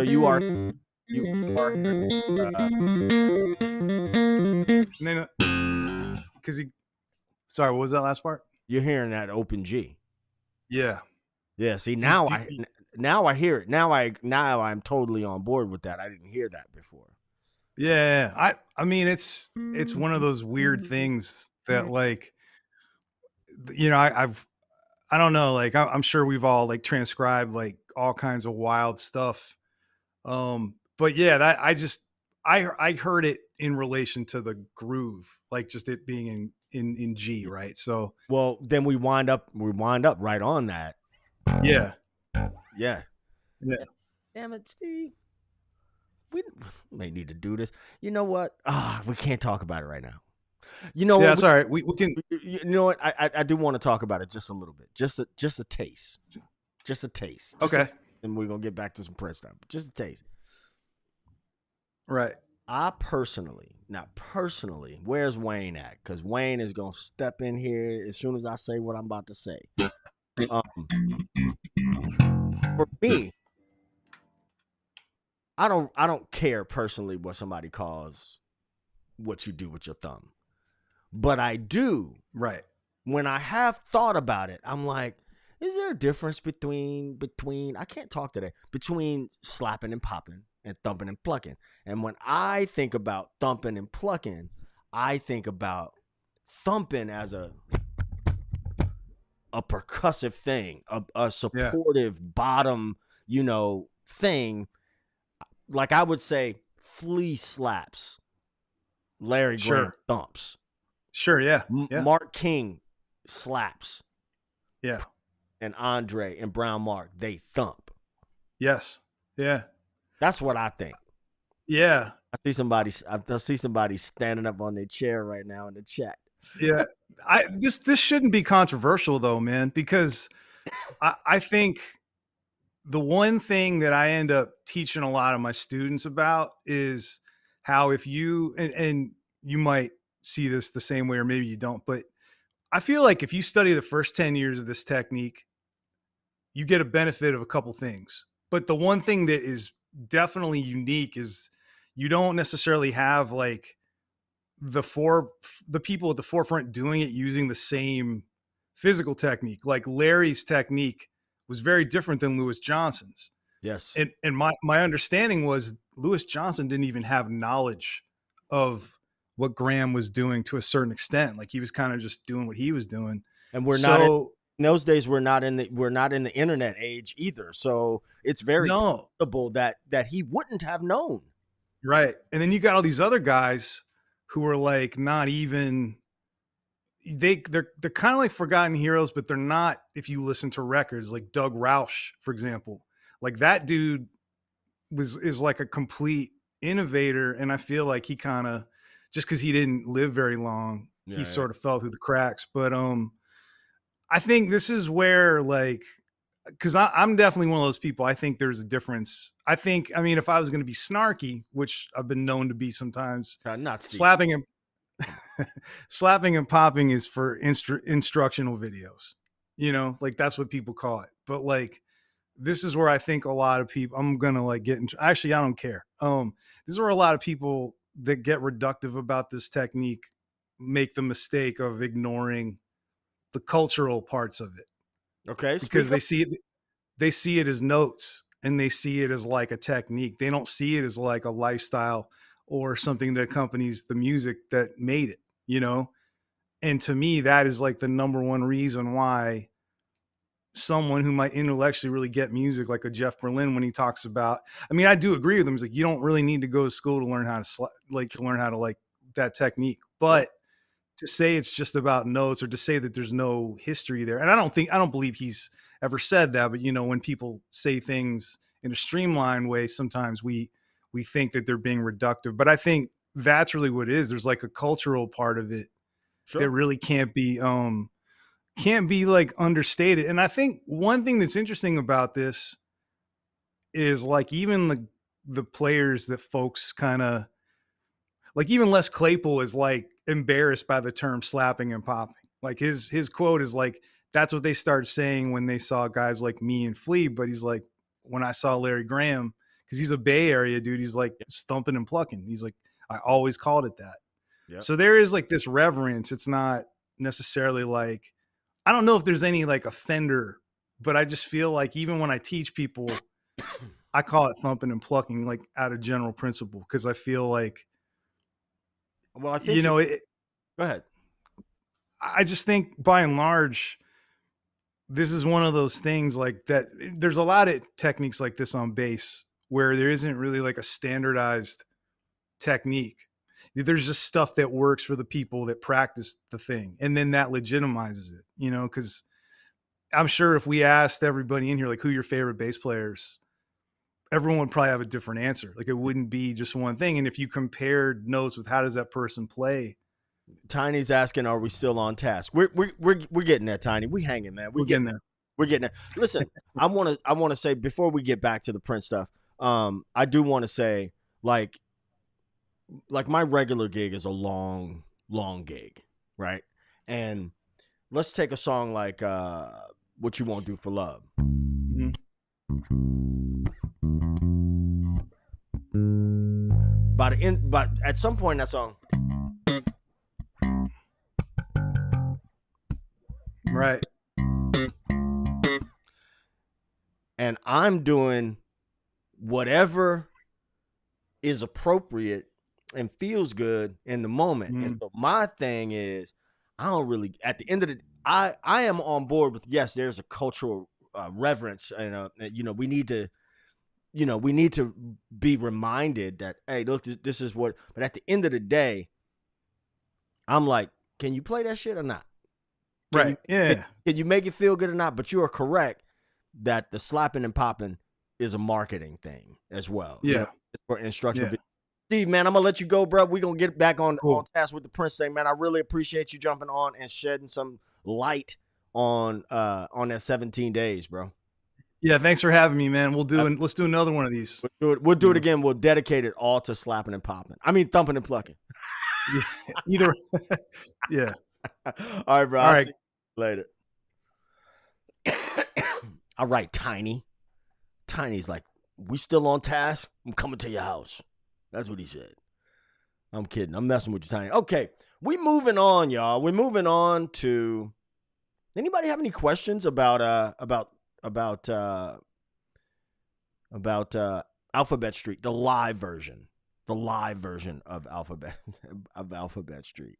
you are and then because he sorry, what was that last part? you're hearing that open G. Yeah. Yeah. See Do, now do, now I hear it. Now I'm totally on board with that. I didn't hear that before. yeah. I mean it's one of those weird things that like I don't know, like I'm sure we've all like transcribed like all kinds of wild stuff. But yeah, I heard it in relation to the groove, like just it being in G, right? So Well, then we wind up right on that. yeah, Yeah. yeah, Damn it, Steve. We may need to do this. You know what? We can't talk about it right now. You know yeah. what? That's all right. We can. You know what? I do want to talk about it just a little bit, just a taste, just a taste, Okay, and we're gonna get back to some press stuff. Just a taste. right. I personally, where's Wayne at? Because Wayne is gonna step in here as soon as I say what I'm about to say. Um, for me, I don't care personally what somebody calls what you do with your thumb, but I do Right. when I have thought about it. I'm like, is there a difference between I can't talk today between slapping and popping and thumping and plucking? And when I think about thumping and plucking, I think about thumping as a percussive thing, a Yeah. supportive bottom, thing. Like I would say, Flea slaps, Larry Graham Sure. thumps, Sure. Yeah. Yeah. Mark King slaps, Yeah. and Andre and Brown Mark they thump. Yes. Yeah. That's what I think. Yeah. I see somebody standing up on their chair right now in the chat. Yeah. This shouldn't be controversial though, man, because I think the one thing that I end up teaching a lot of my students about is how if you and you might see this the same way or maybe you don't, but I feel like if you study the first 10 years of this technique, you get a benefit of a couple things. But the one thing that is definitely unique is you don't necessarily have like the people at the forefront doing it using the same physical technique. Like Larry's technique was very different than Lewis Johnson's. Yes. And my understanding was Lewis Johnson didn't even have knowledge of what Graham was doing to a certain extent. Like he was kind of just doing what he was doing. And we're not in So those days. We're not in the internet age either. So it's very no, possible that he wouldn't have known. right. And then you got all these other guys who are like not even they're kind of like forgotten heroes, but they're not if you listen to records like Doug Roush, for example. Like that dude is like a complete innovator, and I feel like he kind of just because he didn't live very long, he Yeah. sort of fell through the cracks. But I think this is where like because I'm definitely one of those people. I think there's a difference. I mean, if I was going to be snarky, which I've been known to be sometimes, Not Steve. slapping him, slapping and popping is for instructional videos. You know, like that's what people call it. But like, this is where I think a lot of people. I'm gonna like get into. Actually, I don't care. This is where a lot of people that get reductive about this technique make the mistake of ignoring the cultural parts of it Okay. because Speak up. they see it as notes and they see it as like a technique. They don't see it as like a lifestyle or something that accompanies the music that made it, you know? And to me, that is like the number one reason why someone who might intellectually really get music, like a Jeff Berlin, when he talks about, I mean, I do agree with him. It's like, you don't really need to go to school to learn how to to learn how to like that technique. Yeah. But to say it's just about notes or to say that there's no history there. And I don't believe he's ever said that, but you know, when people say things in a streamlined way, sometimes we think that they're being reductive, but I think that's really what it is. There's like a cultural part of it that Sure. really can't be like understated. And I think one thing that's interesting about this is like even the players that folks kind of like even Les Claypool is like embarrassed by the term slapping and popping. Like his quote is like, that's what they started saying when they saw guys like me and Flea. But he's like, when I saw Larry Graham, because he's a Bay Area dude, he's like stumping and plucking. He's like, I always called it that. Yep. So there is like this reverence. It's not necessarily like, I don't know if there's any like offender, but I just feel like even when I teach people, I call it thumping and plucking, like out of general principle, because I feel like, Well, I you think you. know, Go ahead. I just think by and large, this is one of those things like that. There's a lot of techniques like this on bass where there isn't really like a standardized technique. there's just stuff that works for the people that practice the thing. And then that legitimizes it, you know, because I'm sure if we asked everybody in here, like, who your favorite bass players, everyone would probably have a different answer. Like, it wouldn't be just one thing. And if you compared notes with how does that person play, Tiny's asking, are we still on task? We're getting there, Tiny. We hanging, man. we're getting there. We're getting there. Listen, I want to say before we get back to the Prince stuff, I do want to say like my regular gig is a long gig, right? And let's take a song like What You Won't Do for Love. Mm-hmm. But at some point in that song, right? And I'm doing whatever is appropriate and feels good in the moment. And so my thing is, I don't really, at the end of the, I am on board with, yes, there's a cultural reverence, and we need to be reminded that, hey, look, this is what. But at the end of the day, I'm like, can you play that shit or not? Right? Can you make it feel good or not? But you are correct that the slapping and popping is a marketing thing as well. Yeah, for instructional. Yeah. Steve, man, I'm gonna let you go, bro. We're gonna get back on task with the Prince thing, man. I really appreciate you jumping on and shedding some light on that 17 days, bro. Yeah, thanks for having me, man. Let's do another one of these. We'll do it again. We'll dedicate it all to slapping and popping. I mean, thumping and plucking. Either. Yeah. All right, bro. All right. See you later. All right, Tiny. Tiny's like, we still on task? I'm coming to your house. That's what he said. I'm kidding. I'm messing with you, Tiny. Okay, we moving on, y'all. We're moving on to. Anybody have any questions about Alphabet Street, the live version of Alphabet Street?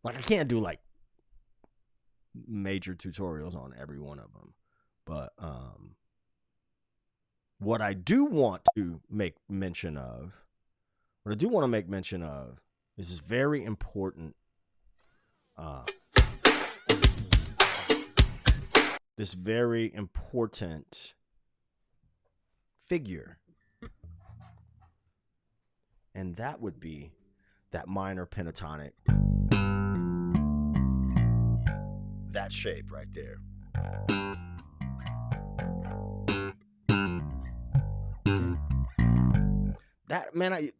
Like, I can't do like major tutorials on every one of them, but what I do want to make mention of is this very important figure, and that would be that minor pentatonic, that shape right there. That, man,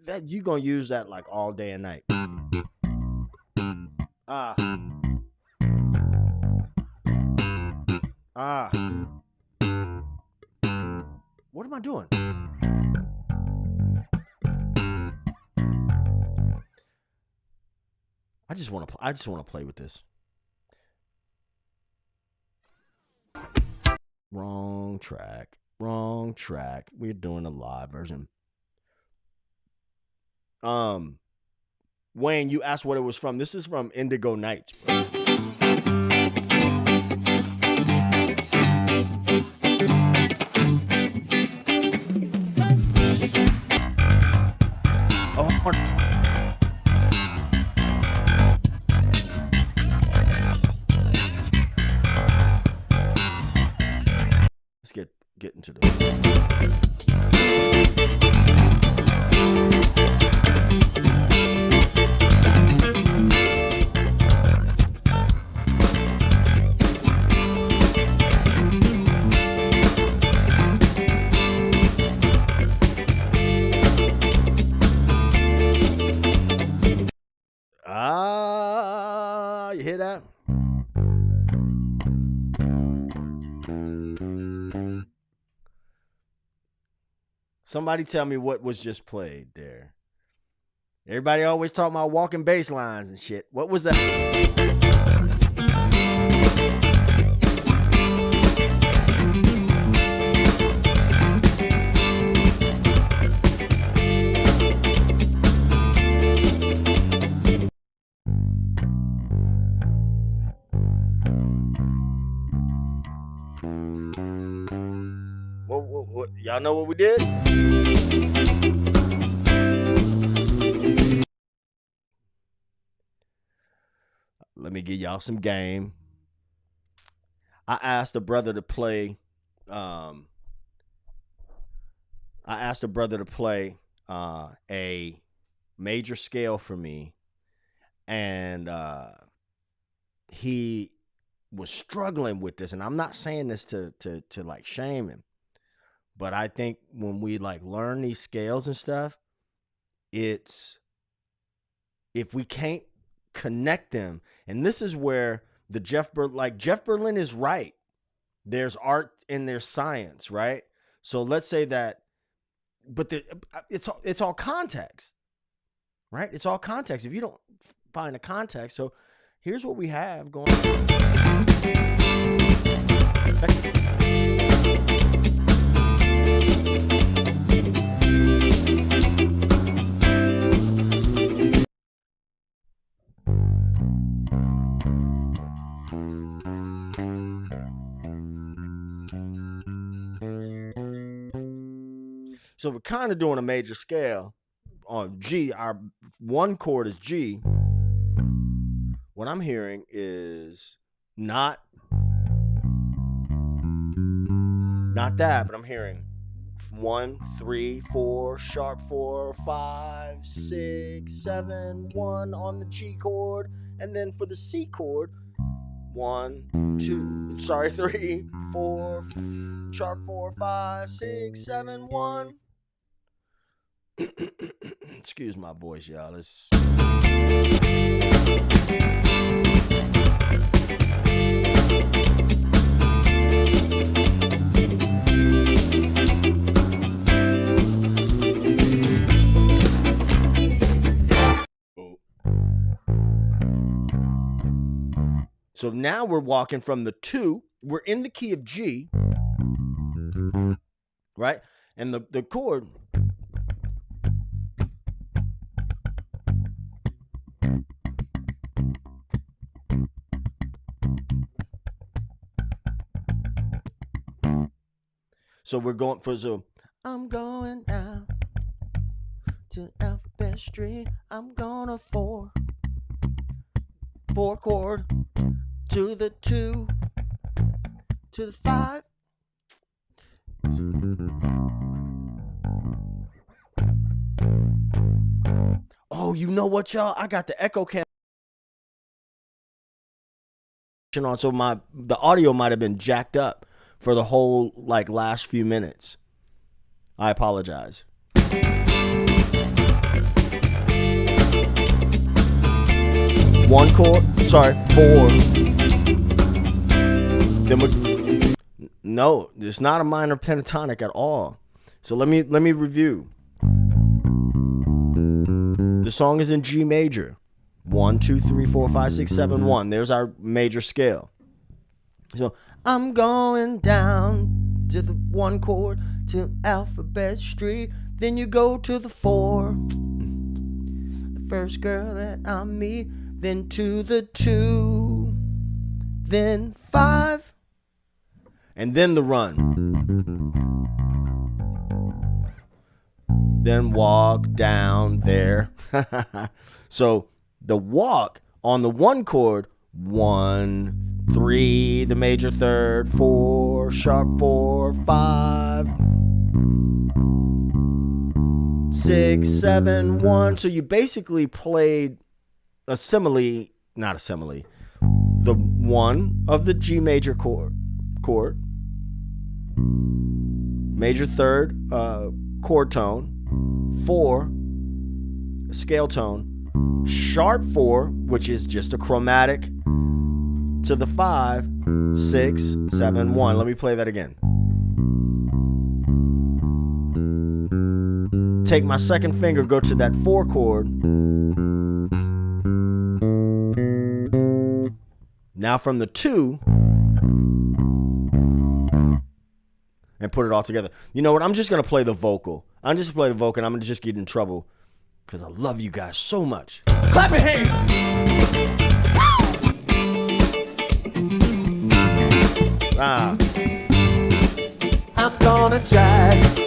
that you gonna use that like all day and night. What am I doing? I just want to play with this. Wrong track. We're doing a live version. Wayne, you asked what it was from. This is from Indigo Nights, bro. Let's get into this. You hear that? Somebody tell me what was just played there. Everybody always talk about walking bass lines and shit. What was that? What? Y'all know what we did? give y'all some game. I asked a brother to play. A major scale for me, and he was struggling with this. And I'm not saying this to like shame him, but I think when we like learn these scales and stuff, it's if we can't connect them, and this is where the Jeff Berlin is right. There's art and there's science, right? So let's say that, but it's all context, right? It's all context. If you don't find a context, so here's what we have going on. So we're kind of doing a major scale on G. Our one chord is G. What I'm hearing is not that, but I'm hearing 1, 3, 4, sharp 4, 5, 6, 7, 1 on the G chord, and then for the C chord, 3, 4, sharp 4, 5, 6, 7, 1. Excuse my voice, y'all. So now we're walking from the 2. We're in the key of G, right? And the chord. So we're going for I'm going down to Alphabet Street. I'm gonna 4 chord to the 2 to the 5. Oh, you know what, y'all? I got the echo cam on, so the audio might have been jacked up for the whole like last few minutes. I apologize. One chord, sorry, 4. Then no, it's not a minor pentatonic at all. So let me review. The song is in G major. 1, 2, 3, 4, 5, 6, 7, 1. There's our major scale. So I'm going down to the 1 chord to Alphabet Street. Then you go to the 4. The first girl that I meet. Then to the 2. Then 5. And then the run. Then walk down there. So the walk on the 1 chord, 1, 3, the major third, 4, sharp 4, 5, 6, 7, 1. So you basically played a simile, not a simile, the 1 of the G major chord, major third chord tone, 4 scale tone, sharp 4, which is just a chromatic, to the 5, 6, 7, 1. Let me play that again. Take my second finger, go to that 4 chord. Now from the 2, and put it all together. You know what? I'm just going to play the vocal. I'm just going to play the vocal, and I'm going to just get in trouble because I love you guys so much. Clap your hands. I'm gonna drive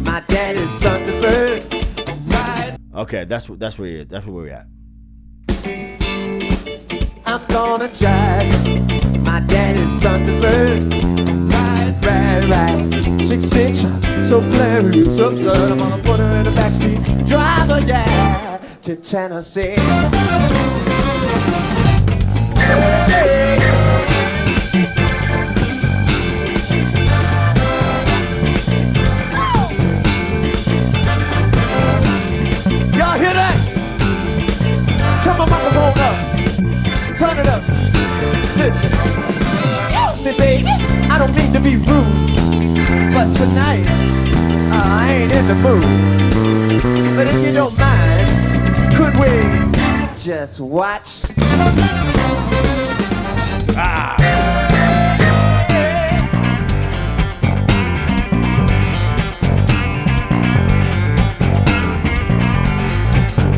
my daddy's Thunderbird. Right. Okay, that's where he is. That's where we're at. I'm gonna jive my daddy's Thunderbird. Right. 6'6", so glorious, absurd. I'm gonna put her in the backseat, drive her, yeah, to Tennessee. Y'all hear that? Turn my microphone up. Turn it up. Listen. Excuse me, baby. I don't mean to be rude, but tonight I ain't in the mood. But if you don't mind, could we just watch?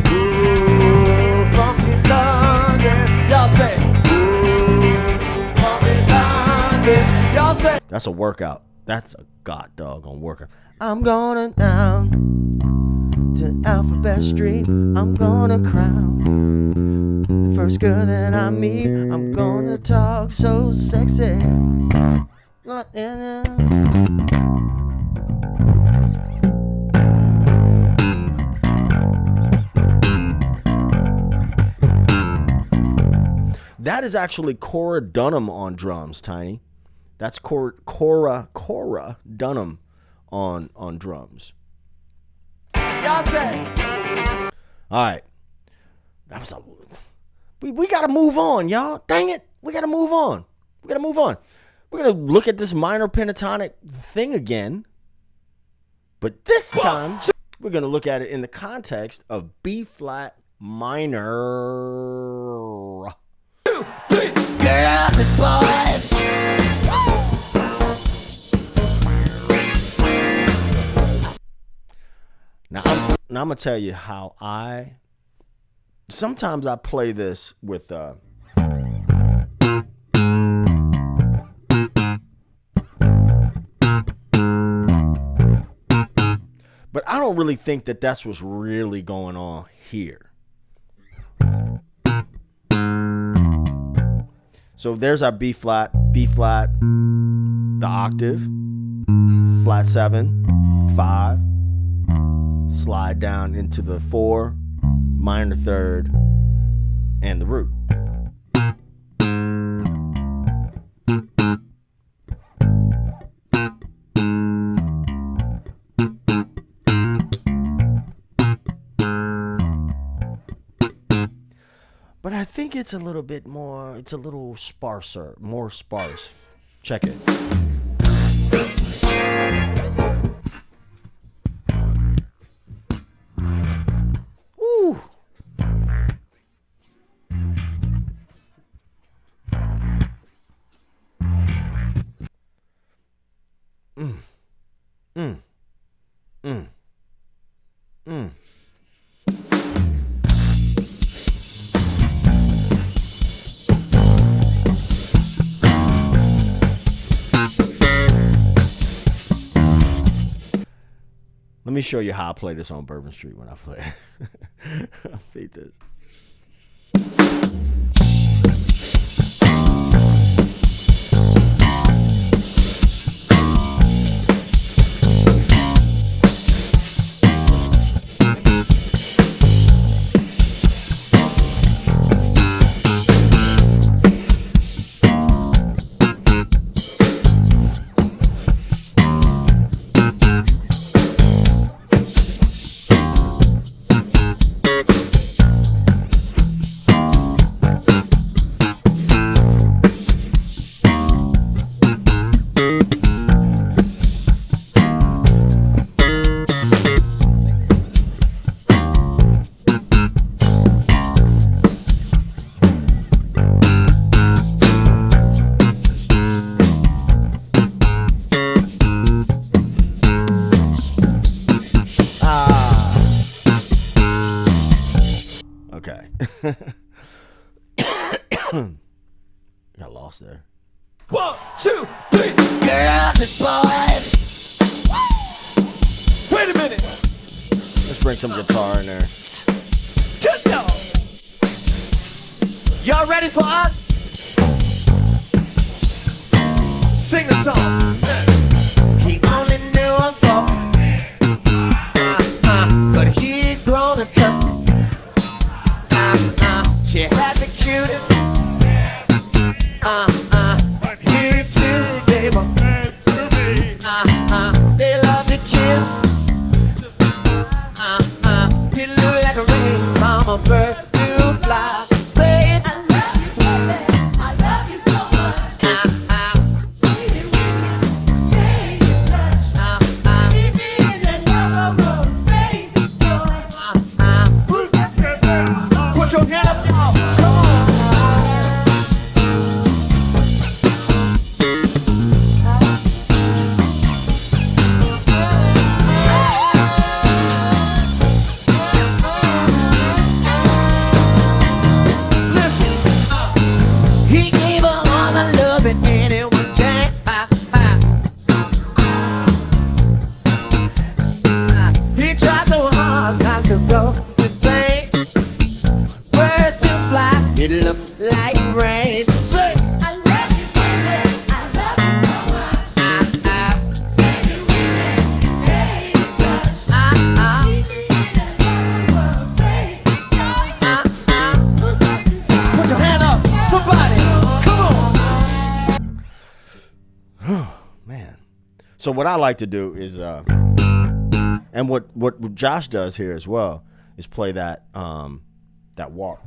Ooh, funky London, y'all say. Ooh, funky London, y'all say. That's a workout. That's a god doggone workout. I'm going down to Alphabet Street. I'm gonna crown the first girl that I meet. I'm gonna talk so sexy. That is actually Cora Dunham on drums, Tiny. That's Cora Dunham on drums. Y'all say. All right. That was we got to move on, y'all. Dang it. We got to move on. We're going to look at this minor pentatonic thing again. But this time, we're going to look at it in the context of B flat minor. 2, 3, girls and boys. Now I'm going to tell you how sometimes I play this with, but I don't really think that that's what's really going on here. So there's our B flat, the octave, flat 7, 5, slide down into the 4, minor third, and the root. But I think it's a little bit more, it's a little sparser, more sparse. Check it. Woo. Let me show you how I play this on Bourbon Street when I play. I'll beat this. Okay. Got lost there. 1, 2, 3, girls and boys. Wait a minute. Let's bring some guitar in there. Good dog. Y'all ready for us? Sing the song. He only knew her for but he had grown accustomed. She had the cutest here too, baby. They love to kiss. He looked like a rain from a bird to fly. Say it. I love you, baby. I love you so much. Baby, we can stay in touch. Meet me in that yellow rose face, boy. Who's that? Put your hand up, y'all. Come on. Listen, he gave her all the love that anyone can. He tried so hard not to go insane. Birds do fly, it looks like rain. Say, I love you, baby. I love you so much. Baby, we can stay in touch. Meet me in that yellow rose face, boy. Who's that? put your hand up, somebody, come on. Man. So what I like to do is, and what Josh does here as well is play that walk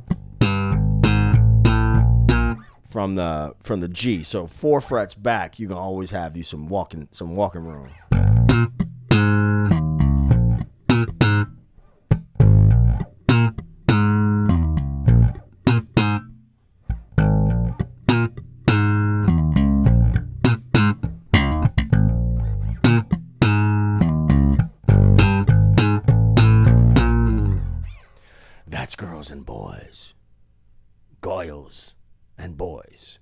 from the G. So 4 frets back, you can always have you some walking room. That's girls and boys. Girls and boys.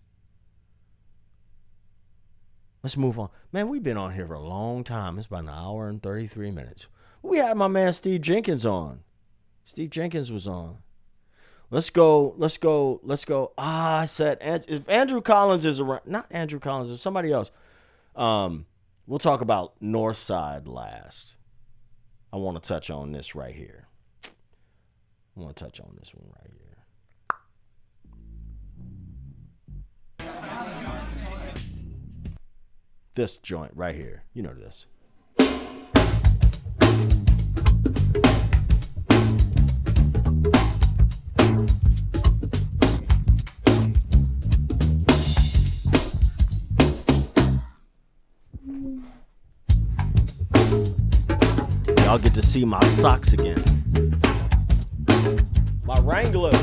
Let's move on. Man, we've been on here for a long time. It's about an hour and 33 minutes. We had my man Steve Jenkins on. Steve Jenkins was on. Let's go. I said, if Andrew Collins is around, not Andrew Collins, it's somebody else. We'll talk about North Side last. I want to touch on this right here. I want to touch on this one right here. This joint right here. You know this. Y'all get to see my socks again. My Wranglers.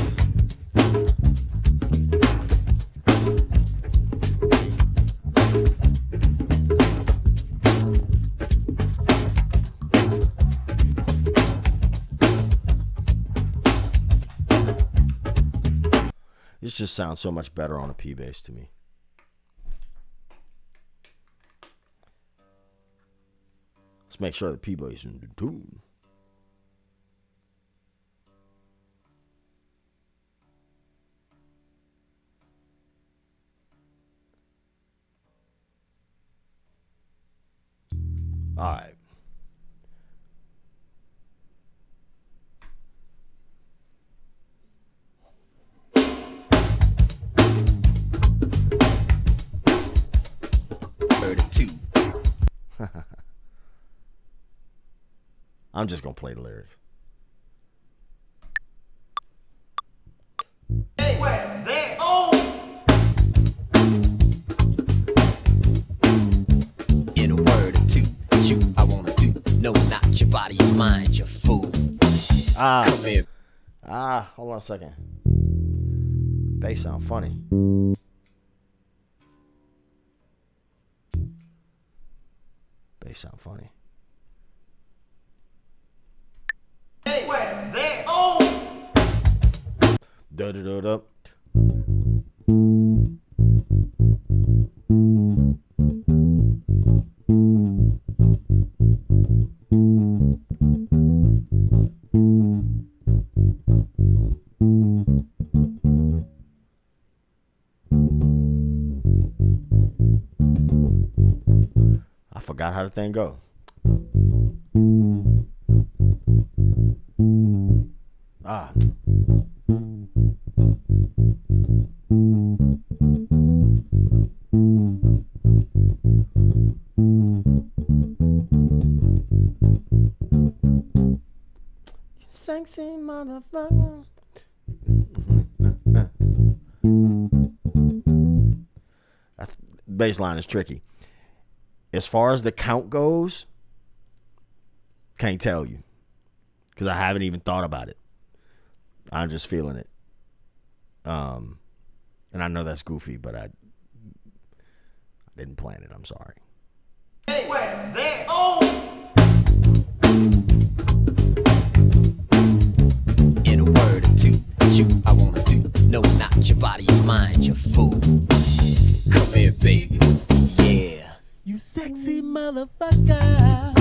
This just sounds so much better on a P bass to me. Let's make sure the P bass is in tune. All right. I'm just gonna play the lyrics. Where they own. In a word or two, you I wanna do. No, not your body, your mind, your fool. Come here. Hold on a second. Bass sound funny. Bass sound funny. Where they own. Da da da da. forgot how the thing go. Ah. Sexy motherfucker. That bass line is tricky. As far as the count goes, can't tell you because I haven't even thought about it. I'm just feeling it. And I know that's goofy, but I didn't plan it. I'm sorry. In a word or two, you I wanna do. No, not your body, your mind, you fool. Come here, baby. Yeah. You sexy motherfucker.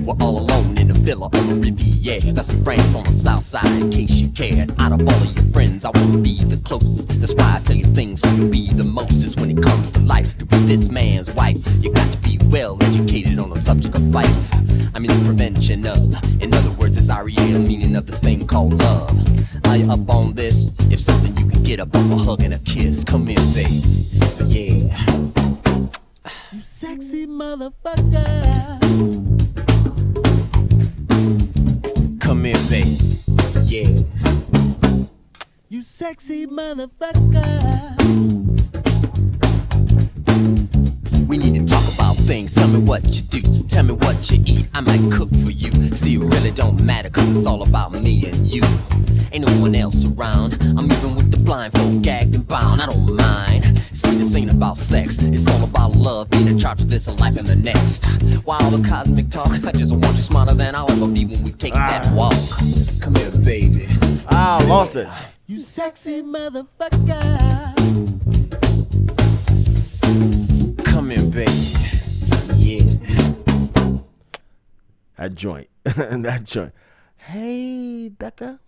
We're all alone in a villa on the Riviera. Got some friends on the south side in case you cared. Out of all of your friends, I wanna be the closest. That's why I tell you things so you'll be the mostest. When it comes to life, to be this man's wife, you got to be well educated on the subject of fights. I mean the prevention of. In other words, it's REL, meaning of this thing called love. Are you up on this? If something you can get up off a hug and a kiss. Come here, baby. Yeah. You sexy motherfucker. Come here, baby. Yeah. You sexy motherfucker. We need to talk about things. Tell me what you do. Tell me what you eat. I might cook for you. See, it really don't matter, cause it's all about me and you. Ain't no one else around. I'm even with the blindfold, gagged and bound. I don't mind. See, this ain't about sex. It's all about love, being in charge of this life and the next. Why all the cosmic talk? I just want you smarter than I'll ever be when we take that walk. Come here, baby. Ah, I lost it. You sexy motherfucker. Come here, baby. Yeah. That joint. That joint. Hey, Becca.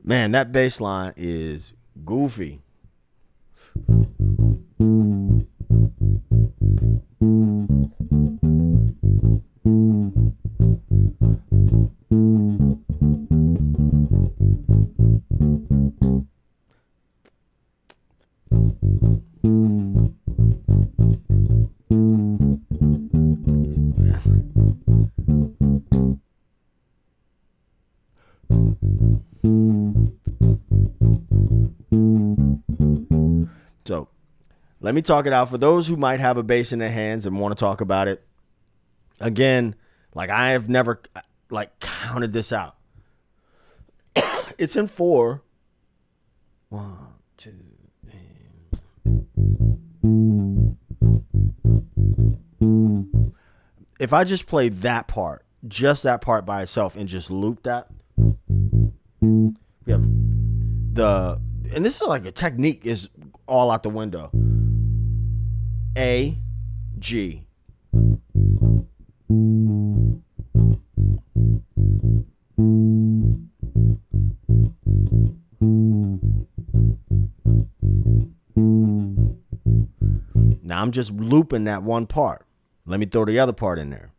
Man, that bass line is goofy. So let me talk it out for those who might have a bass in their hands and want to talk about it. Again, like I have never like counted this out. It's in 4. 1, 2, 3. If I just play that part, just that part by itself, and just loop that, we have and this is like a technique is all out the window. A, G. Now I'm just looping that one part. Let me throw the other part in there.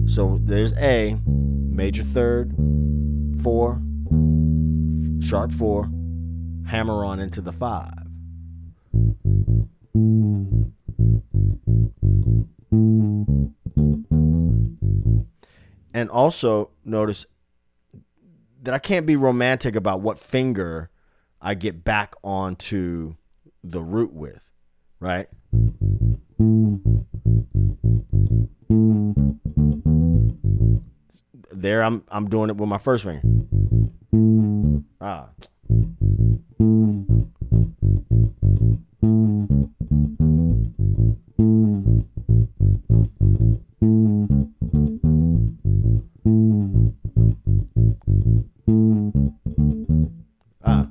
So there's A, major third, 4, sharp 4, hammer on into the 5. And also notice that I can't be romantic about what finger I get back onto the root with, right? There I'm doing it with my first finger. Ah. Ah.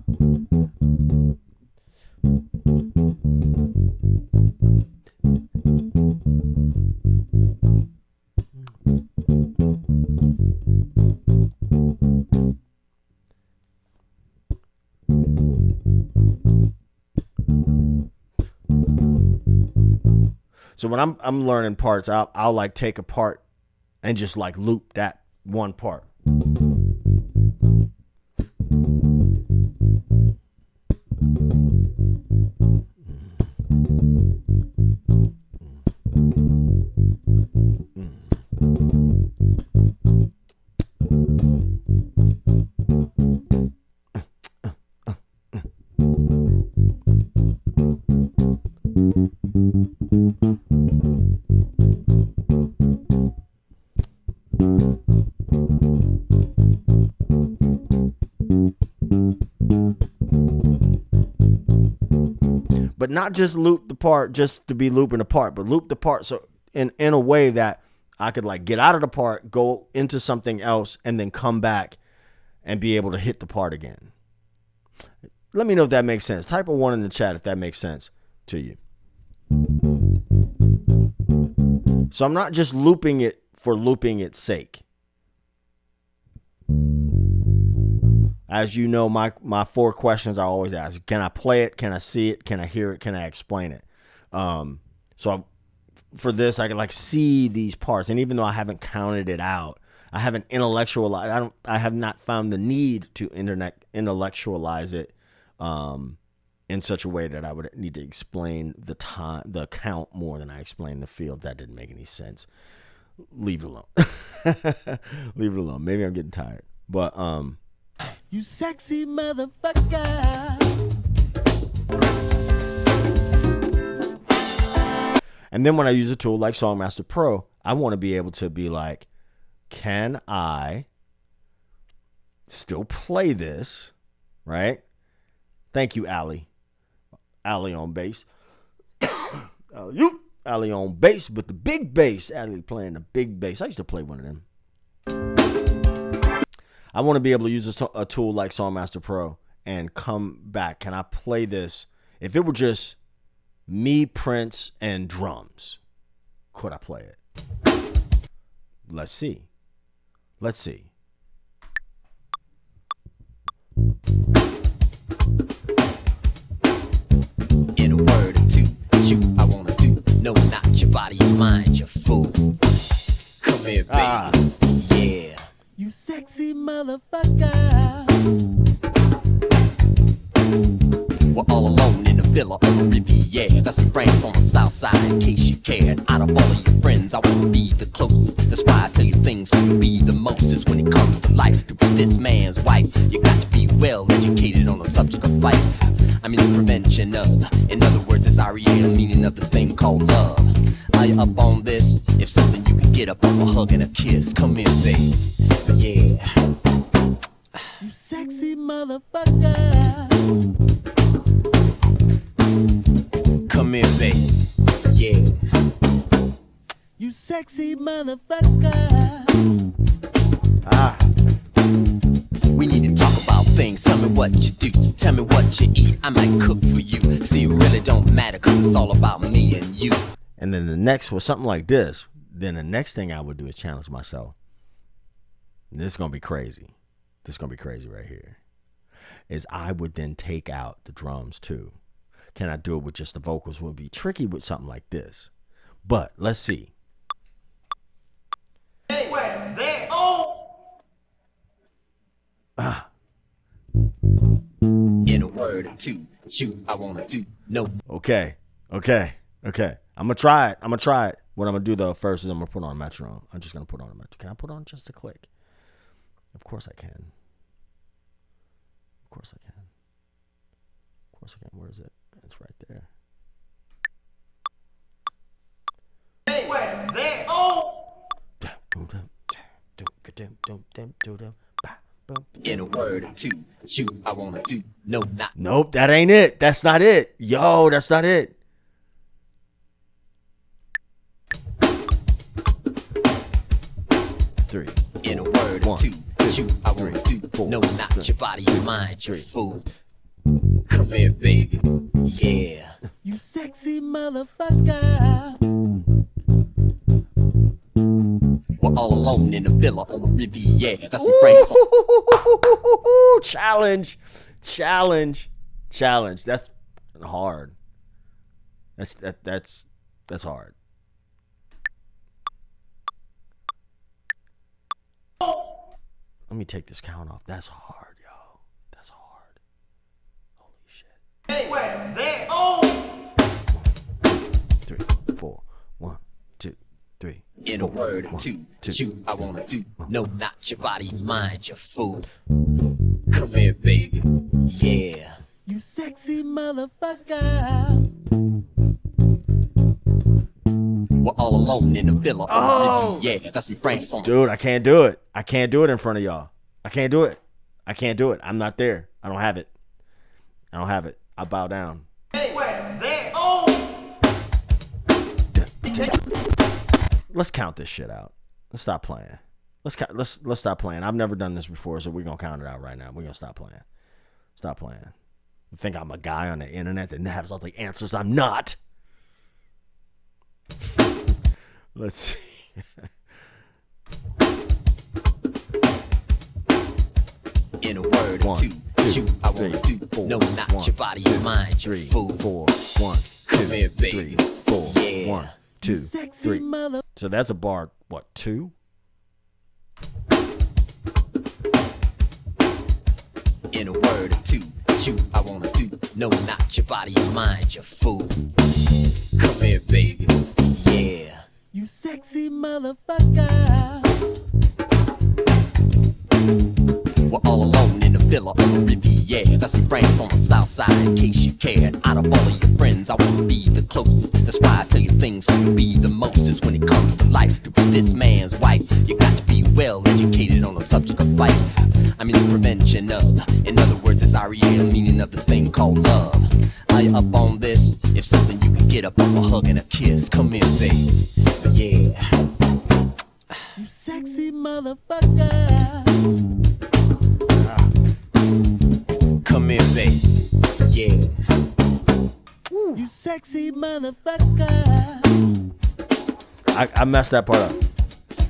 So when I'm learning parts, I'll like take a part and just like loop that one part. But not just loop the part just to be looping the part, but loop the part so in a way that I could like get out of the part, go into something else, and then come back and be able to hit the part again. Let me know if that makes sense. Type a 1 in the chat if that makes sense to you. So I'm not just looping it for looping its sake. As you know, my 4 questions I always ask: can I play it? Can I see it? Can I hear it? Can I explain it? For this, I can like see these parts, and even though I haven't counted it out, I haven't intellectualized. I have not found the need to intellectualize it in such a way that I would need to explain the count more than I explain the feel. That didn't make any sense. Leave it alone. Leave it alone. Maybe I'm getting tired, but You sexy motherfucker. And then when I use a tool like Songmaster Pro, I want to be able to be like, can I still play this, right? Thank you, Allie. Allie on bass. Allie on bass with the big bass. Allie playing the big bass. I used to play one of them. I want to be able to use a tool like Songmaster Pro and come back. Can I play this? If it were just me, Prince, and drums, could I play it? Let's see. Let's see. In a word or two, shoot, I wanna do. No, not your body, your mind, you fool. Come here, baby. Yeah. You sexy motherfucker. We're all alone in a villa on the Riviera. Got some friends on the south side in case you cared. Out of all of your friends, I wanna be the closest. That's why I tell you things so you'll be the mostest. When it comes to life, to be this man's wife, you got to be well educated on the subject of fights. I mean the prevention of. In other words, it's R-E-A, meaning of this thing called love. Are you up on this? If so, then you can get up off a hug and a kiss. Come here, baby. Yeah. You sexy motherfucker. Come here, baby. Yeah. You sexy motherfucker. We need to talk about things. Tell me what you do. Tell me what you eat. I might cook for you. See, it really don't matter, cause it's all about me and you. And then the next was something like this. Then the next thing I would do is challenge myself. And this is going to be crazy. This is going to be crazy right here. Is I would then take out the drums too. Can I do it with just the vocals? Would be tricky with something like this. But let's see. In a word or two, shoot, I wanna do. No. Okay. I'm going to try it. What I'm going to do though first is I'm going to put on a metronome. I'm just going to put on a metronome. Can I put on just a click? Of course I can. Of course I can. Where is it? It's right there. In a word or two, shoot, I wanna do. No, not. Nope, that ain't it. That's not it. Yo, that's not it. Three. In a word or One, two, two, shoot, I wanna three, do. four, No, not three, your body, your mind, you three. fool. Come here, baby. Yeah. You sexy motherfucker. We're all alone in a villa on the Riviera. Got some friends on. Challenge. That's hard. That's That's hard. Let me take this count off. That's hard, yo. That's hard. Holy shit. Hey, where? There. Oh. 3, 4. 1, 2, 3. In a word or two, you I wanna do. No, not your body, mind your food. Come here, baby. Yeah. You sexy motherfucker. We're all alone in the villa. Oh, yeah. Got some friends on. Dude, I can't do it. I can't do it in front of y'all. I can't do it. I can't do it. I'm not there. I don't have it. I don't have it. I bow down. Hey, where? There. Oh. Let's count this shit out. Let's stop playing. Let's stop playing. I've never done this before, so we're gonna count it out right now. We're gonna stop playing. Stop playing. You think I'm a guy on the internet that has all the answers? I'm not. Let's see. In a word or two, you I wanna do. No, not your body, your mind, your 3, food. 4, 1, Come here, baby. 3, 4, Yeah. 1, 2, 3. So that's a bar. What, 2? In a word or two, you I wanna do. No, not your body, your mind, your food. Come here, baby. Yeah. You sexy motherfucker. We're all alone in the villa on the Riviera. Got some friends on the south side in case you cared. Out of all of your friends, I wanna be the closest. That's why I tell you things so you be the mostest. When it comes to life, to be this man's wife, you got to be well educated on the subject of fights. I mean the prevention of. In other words, it's REL, meaning of this thing called love. Are you up on this? If something you can get up off a hug and a kiss. Come here, baby. Yeah. You sexy motherfucker. Come here, baby. Yeah. You sexy motherfucker. I messed that part up.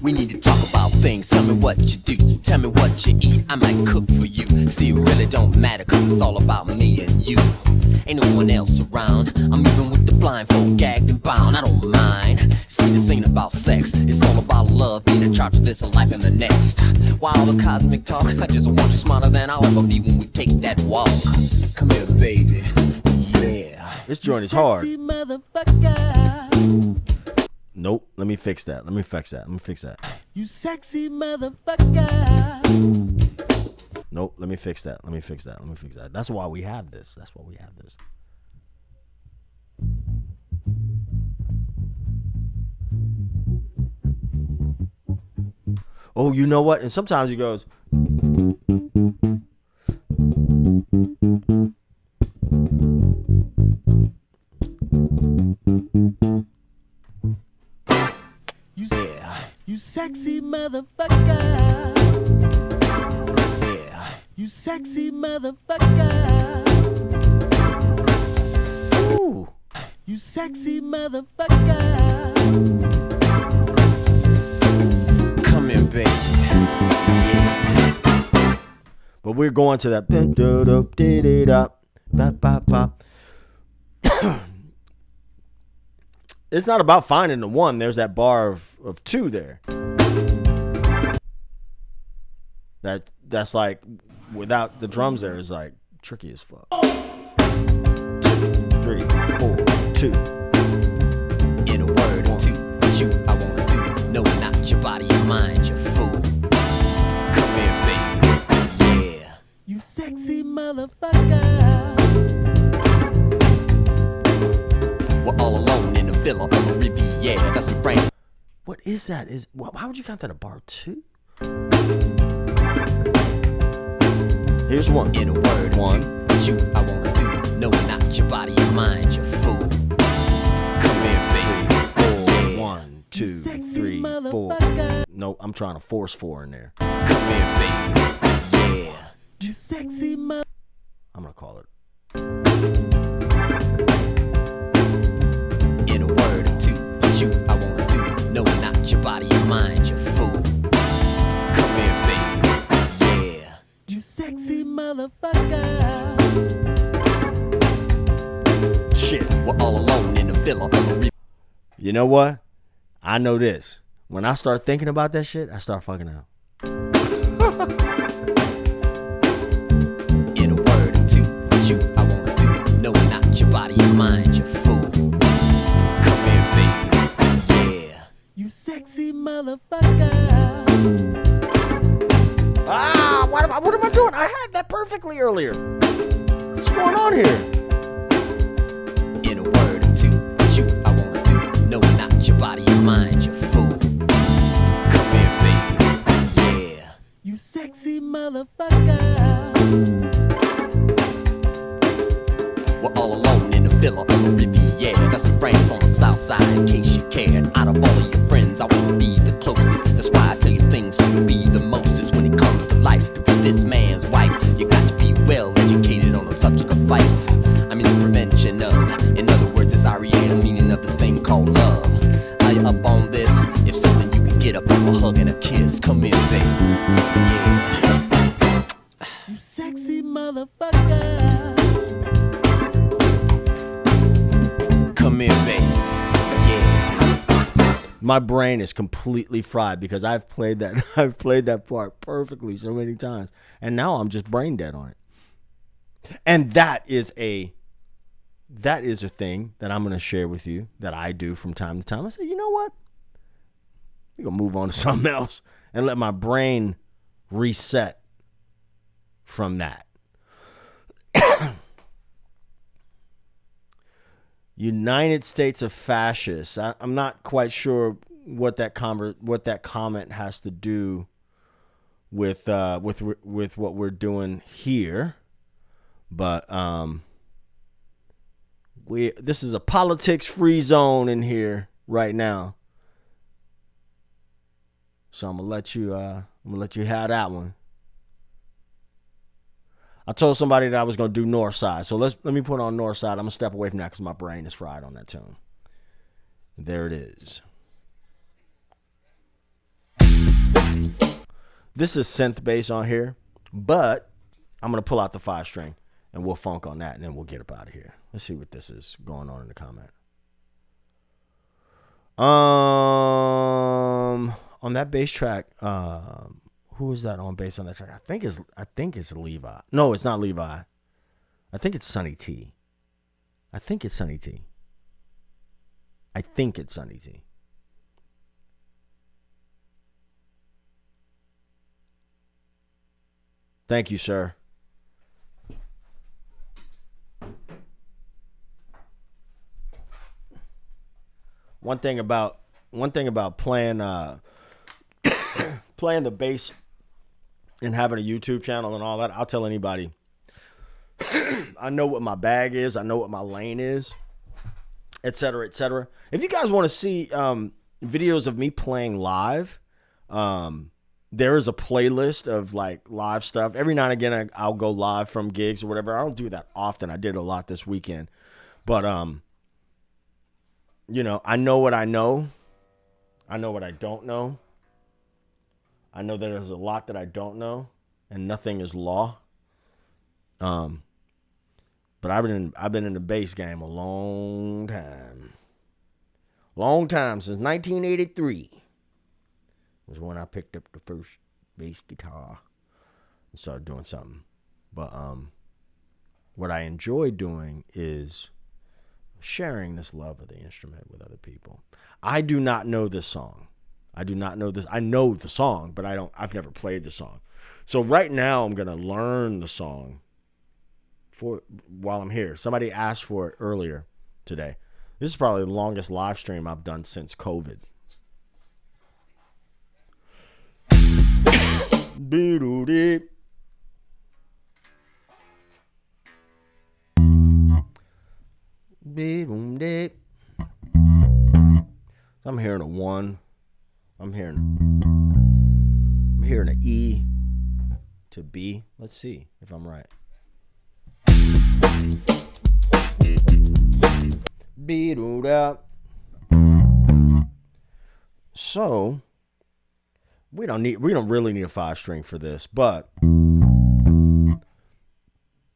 We need to talk about things. Tell me what you do. Tell me what you eat. I might cook for you. See, it really don't matter, cause it's all about me and you. Ain't no one else around. I'm even with the blindfold, gagged and bound. I don't mind. See, this ain't about sex. It's all about love, being in charge of this life and the next. While all the cosmic talk, I just want you smarter than I'll ever be when we take that walk. Come here, baby. Yeah. This joint is hard. Sexy motherfucker. Nope. Let me fix that. Let me fix that. You sexy motherfucker. Nope. Let me fix that. That's why we have this. Oh, you know what? And sometimes he goes. You sexy motherfucker. Yeah. You sexy motherfucker. Ooh. You sexy motherfucker. Come here, baby. But we're going to that. It's not about finding the one. There's that bar of 2 there. That's like, without the drums there, is like tricky as fuck. 2, 3, 4, 2. In a word or two, you I wanna do. No, not your body, your mind, your fool. Come here, baby. Yeah. You sexy motherfucker. We're all alone in the villa on the Riviera. Got some friends. What is that? How would you count that a bar 2? Here's 1. In a word or 1. two, you I wanna do. No, not your body, your mind, your fool. Come here, baby. 4. 1, 2, 3, 4. Nope, I'm trying to force 4 in there. Come here, baby. Yeah. You sexy mother. I'm gonna call it. In a word or two, you I wanna do. No, not your body, your mind, your fool. Come here, baby. Yeah. You sexy motherfucker. Shit. We're all alone in the villa on the You know what? I know this. When I start thinking about that shit, I start fucking out. In a word or two, shoot, I wanna do. No, not your body, your mind, you fool. Come here, baby. Yeah. You sexy motherfucker. Ah, what am I doing? I had that perfectly earlier. What's going on here? In a word or two, shoot, I wanna do. No, not your body, your mind, you fool. Come here, baby. Yeah. You sexy motherfucker. We're all alone in the villa on the Riviera. Got some friends on the south side in case you cared. Out of all of your friends, I wanna be the closest. That's why I tell you things so you'll be the mostest. When it comes to life, to be this man's wife, you got to be well educated on the subject of fights. I mean the prevention of. In other words, it's REA, meaning of this thing called love. Are you up on this? If so, then you can get up off a hug and a kiss. Come here, baby. Yeah. You sexy motherfucker. Come here, baby. Yeah. My brain is completely fried because I've played that part perfectly so many times, and now I'm just brain dead on it. And that is a thing that I'm going to share with you that I do from time to time. I say, you know what? We're going to move on to something else and let my brain reset from that. United States of Fascists. I'm not quite sure what that comment has to do with what we're doing here, but this is a politics free zone in here right now, so I'm gonna let you have that one. I told somebody that I was going to do North Side. So let me put on North Side. I'm going to step away from that because my brain is fried on that tune. There it is. This is synth bass on here, but I'm going to pull out the 5-string and we'll funk on that and then we'll get up out of here. Let's see what this is going on in the comment. On that bass track, who is that on bass on that track? I think it's Levi. No, it's not Levi. I think it's Sonny T. Thank you, sir. One thing about playing playing the bass and having a YouTube channel and all that, I'll tell anybody, I know what my bag is, I know what my lane is, et cetera, et cetera. If you guys want to see videos of me playing live, there is a playlist of like live stuff. Every now and again, I'll go live from gigs or whatever. I don't do that often. I did a lot this weekend, but you know, I know what I know. I know what I don't know. I know that there's a lot that I don't know, and nothing is law. But I've been in the bass game a long time. Since 1983 was when I picked up the first bass guitar and started doing something. But what I enjoy doing is sharing this love of the instrument with other people. I do not know this song. I do not know this. I know the song, but I've never played the song. So right now I'm going to learn the song while I'm here. Somebody asked for it earlier today. This is probably the longest live stream I've done since COVID. I'm hearing a 1. I'm hearing an E to B. Let's see if I'm right. So we don't really need a 5-string for this, but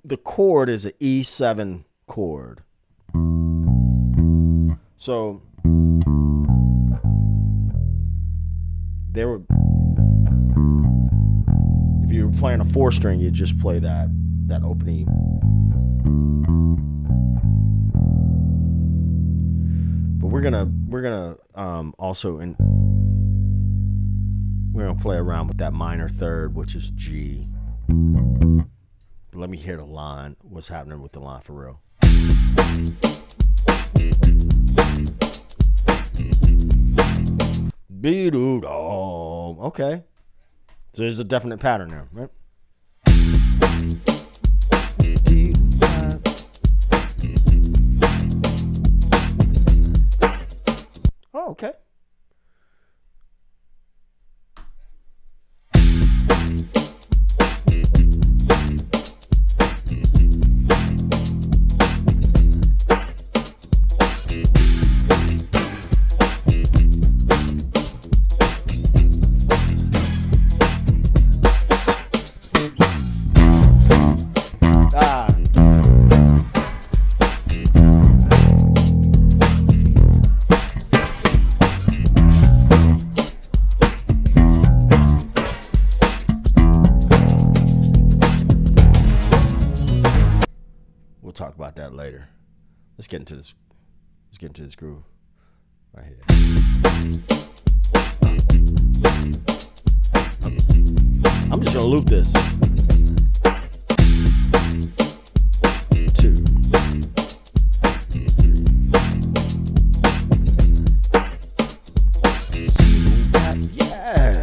the chord is an E7 chord. So they were. If you were playing a 4-string, you'd just play that opening. But we're gonna also we're gonna play around with that minor third, which is G. But let me hear the line. What's happening with the line for real? Be-doo-dum. Okay. So there's a definite pattern there, right? Oh, okay. We'll talk about that later. Let's get into this. Let's get into this groove right here. I'm just gonna loop this. 2, 3. Yeah.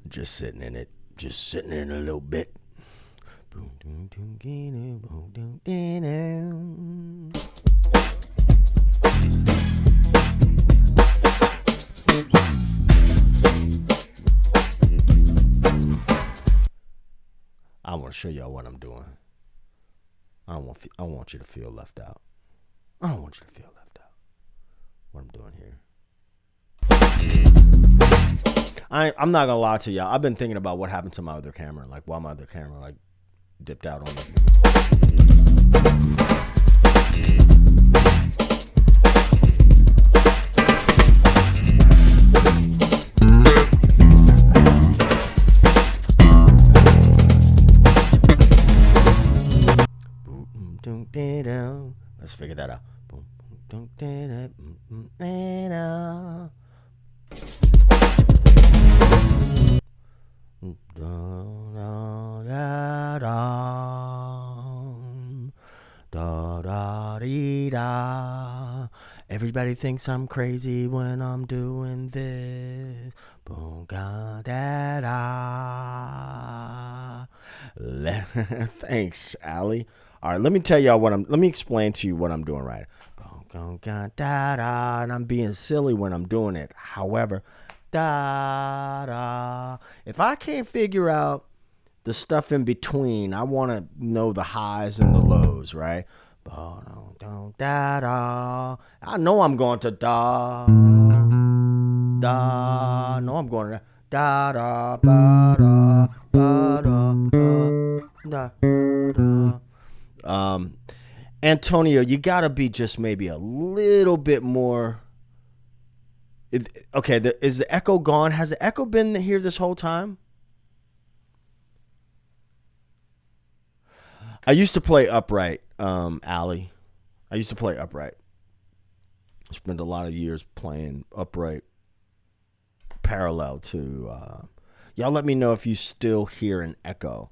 Just sitting in it. Just sitting in a little bit. I want to show y'all what I'm doing. I want you to feel left out. I don't want you to feel left out. What I'm doing here. I'm not gonna lie to y'all. I've been thinking about what happened to my other camera, like why my other camera like dipped out on me. Let's figure that out. Da da dee da. Everybody thinks I'm crazy when I'm doing this. Boom, ga, da, da. Thanks, Allie. All right, let me tell y'all let me explain to you what I'm doing right. Boom, ga, ga, da, da, and I'm being silly when I'm doing it. However, da, da. If I can't figure out the stuff in between, I want to know the highs and the lows, right? Da, da. I know I'm going to da, da. No, I'm going to da, da, ba, da, ba, da, da, da, da. Antonio, you got to be just maybe a little bit more. Okay, is the echo gone? Has the echo been here this whole time? I used to play upright, Allie. I used to play upright. Spent a lot of years playing upright parallel to... y'all let me know if you still hear an echo.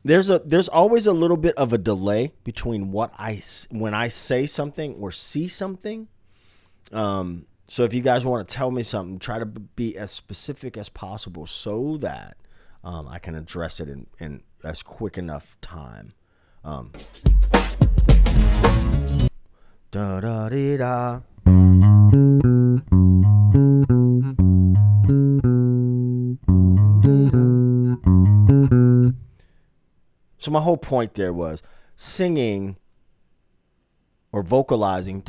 There's always a little bit of a delay between when I say something or see something. So if you guys want to tell me something, try to be as specific as possible so that I can address it in as quick enough time. Da da dee da. So my whole point there was singing or vocalizing.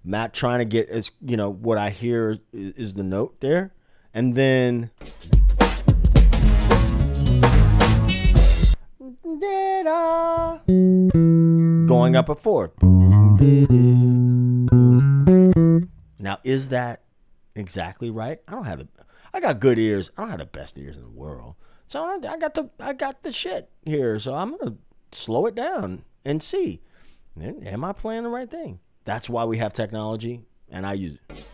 Matt trying to get, as you know, what I hear is the note there, and then going up a fourth. Now, is that exactly right? I don't have it. I got good ears. I don't have the best ears in the world. So I got the shit here. So I'm gonna slow it down and see. Am I playing the right thing? That's why we have technology, and I use it.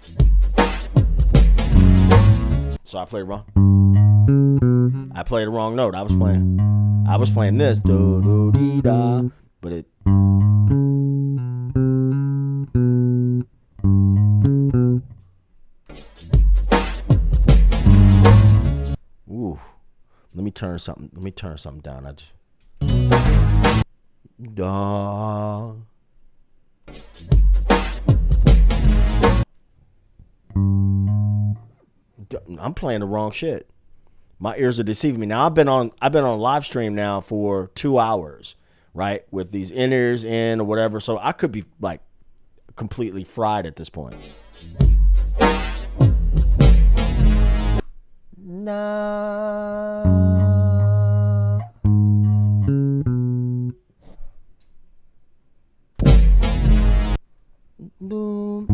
So I played wrong. I played the wrong note. I was playing this do do dee da, but it. Ooh. Let me turn something down. I just da. I'm playing the wrong shit. My ears are deceiving me. Now I've been on live stream now for 2 hours, right? With these in-ears in or whatever. So I could be like completely fried at this point. Nah. Boom.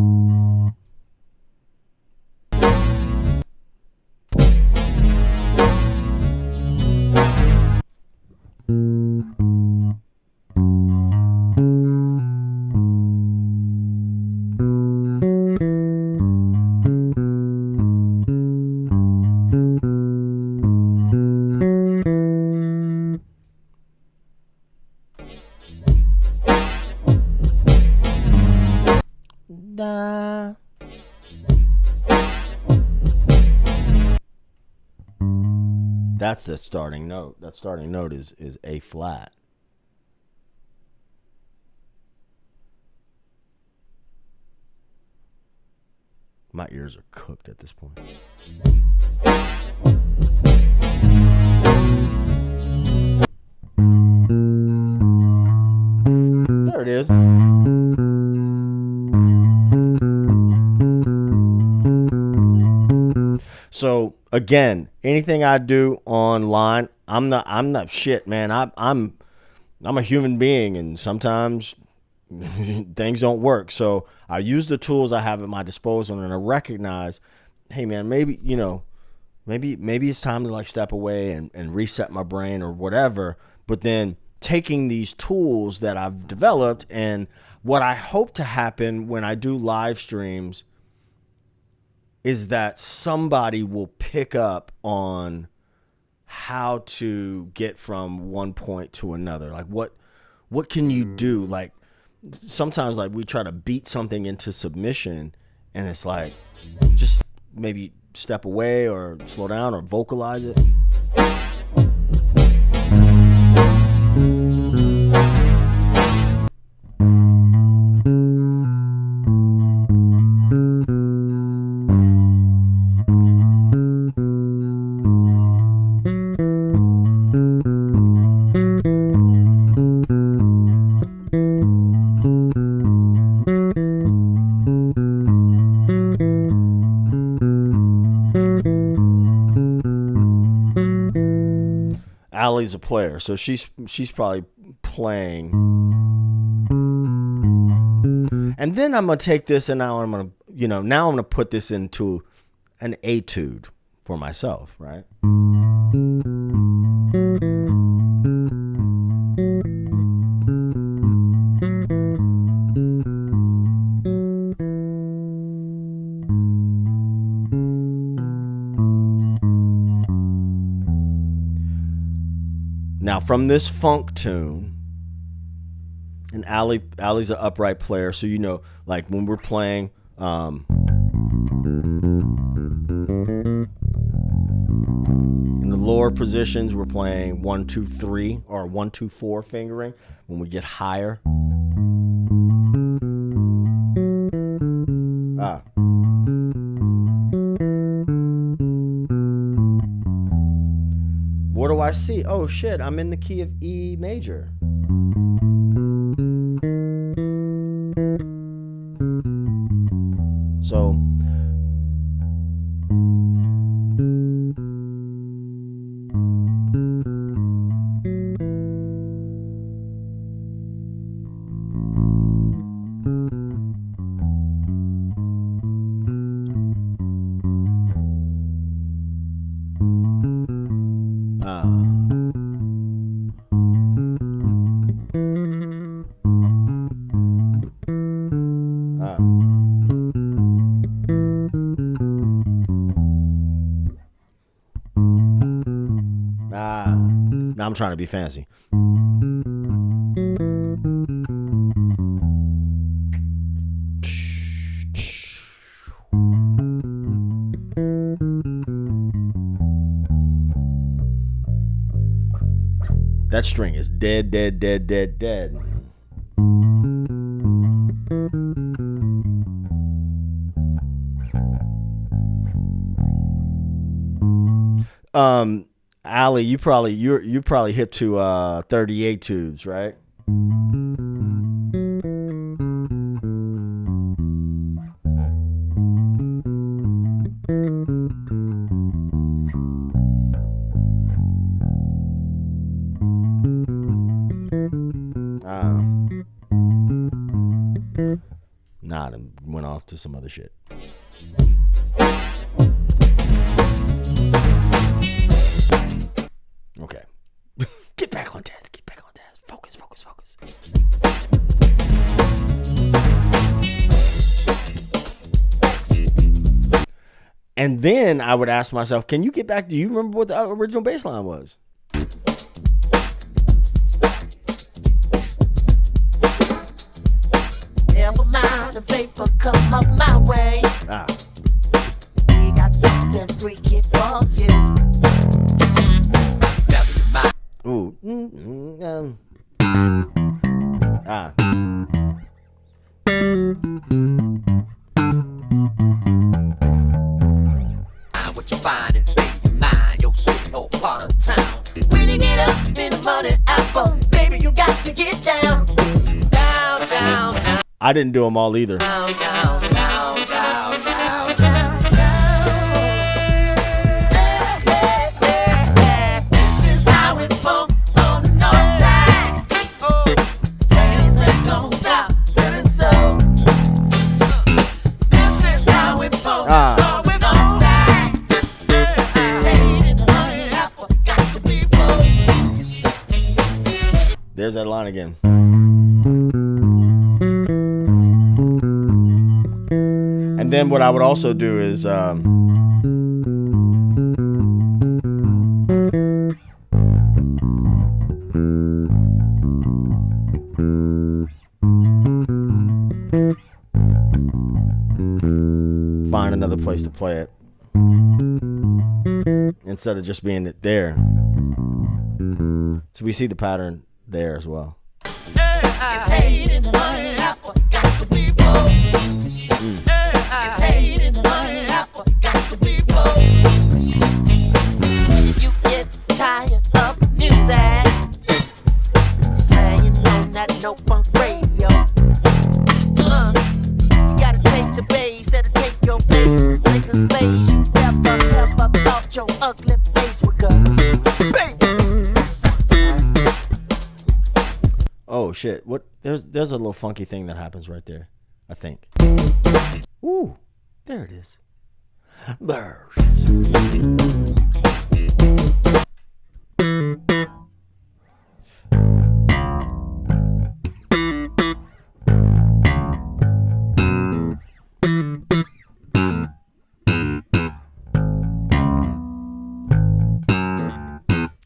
Da. That's the starting note. That starting note is A flat. My ears are cooked at this point. There it is. So again, anything I do online, I'm not shit, man. I'm a human being, and sometimes things don't work. So I use the tools I have at my disposal, and I recognize, hey man, maybe maybe it's time to like step away and reset my brain or whatever. But then taking these tools that I've developed, and what I hope to happen when I do live streams is that somebody will pick up on how to get from one point to another. Like what can you do? Like sometimes like we try to beat something into submission, and it's like just maybe step away or slow down or vocalize it. Allie's a player, so she's probably playing. And then I'm gonna take this, and now I'm gonna put this into an etude for myself, right? Now, from this funk tune, and Allie's an upright player, so like when we're playing, in the lower positions, we're playing 1, 2, 3 or 1, 2, 4 fingering. When we get higher, what do I see? Oh shit, I'm in the key of E major. So now I'm trying to be fancy. That string is dead, dead, dead, dead, dead. Allie, you're probably hip to 38 tubes, right? Nah, I went off to some other shit. Okay. Get back on task. Get back on task. Focus, focus, focus. And then I would ask myself, can you get back? Do you remember what the original bass line was? Never mind the vapor come up my way. We got something freaky for you. Ooh. What you find in state your mind, your sweet old part of town. When you get up in the money apple, baby, you got to get down. Down, down, down. I didn't do them all either. Down, down, down, down, down, down, down. Hey, hey, hey, hey. This is how we funk on the north side. Things ain't gonna stop till it's so. This is how we funk on the north side. Hey, the money apple got to be full. that line again. And then what I would also do is find another place to play it instead of just being it there. So we see the pattern there as well. You get tired of music. It's playing on that no funk radio. You gotta taste the bass, that'll take your face, place and space. You never thought your ugly face would go. Oh shit! What? There's a little funky thing that happens right there. I think. Ooh, there it is. There.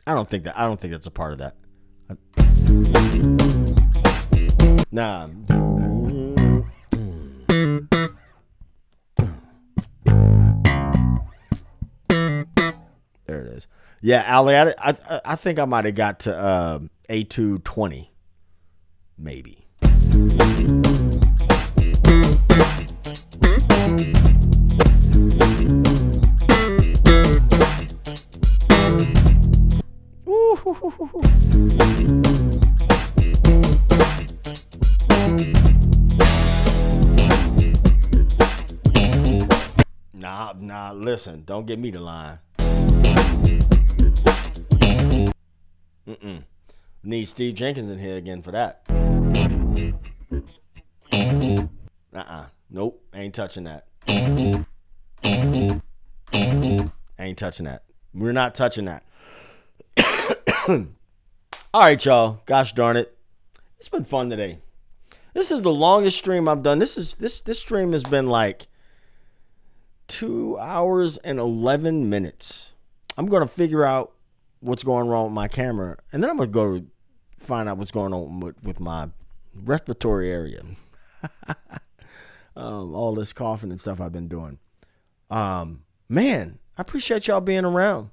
I don't think that's a part of that. Nah. There it is. Yeah, Ali, I think I might have got to A220, maybe. Nah, listen, don't get me to line. Need Steve Jenkins in here again for that. Nope, ain't touching that. Ain't touching that. We're not touching that. All right, y'all. Gosh darn it. It's been fun today. This is the longest stream I've done. This stream has been like 2 hours and 11 minutes. I'm going to figure out what's going wrong with my camera, and then I'm going to go find out what's going on with my respiratory area. All this coughing and stuff I've been doing. Man, I appreciate y'all being around.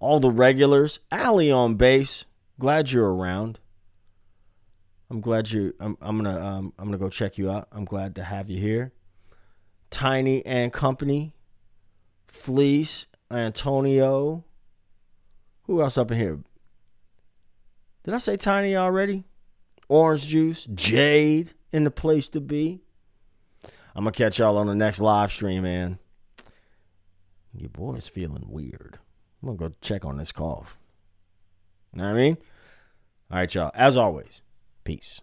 All the regulars. Ali on bass. Glad you're around. I'm glad you. I'm gonna go check you out. I'm glad to have you here. Tiny and Company. Fleece. Antonio. Who else up in here? Did I say Tiny already? Orange Juice. Jade in the place to be. I'm gonna catch y'all on the next live stream, man. Your boy's feeling weird. I'm gonna go check on this cough. You know what I mean? All right, y'all. As always, peace.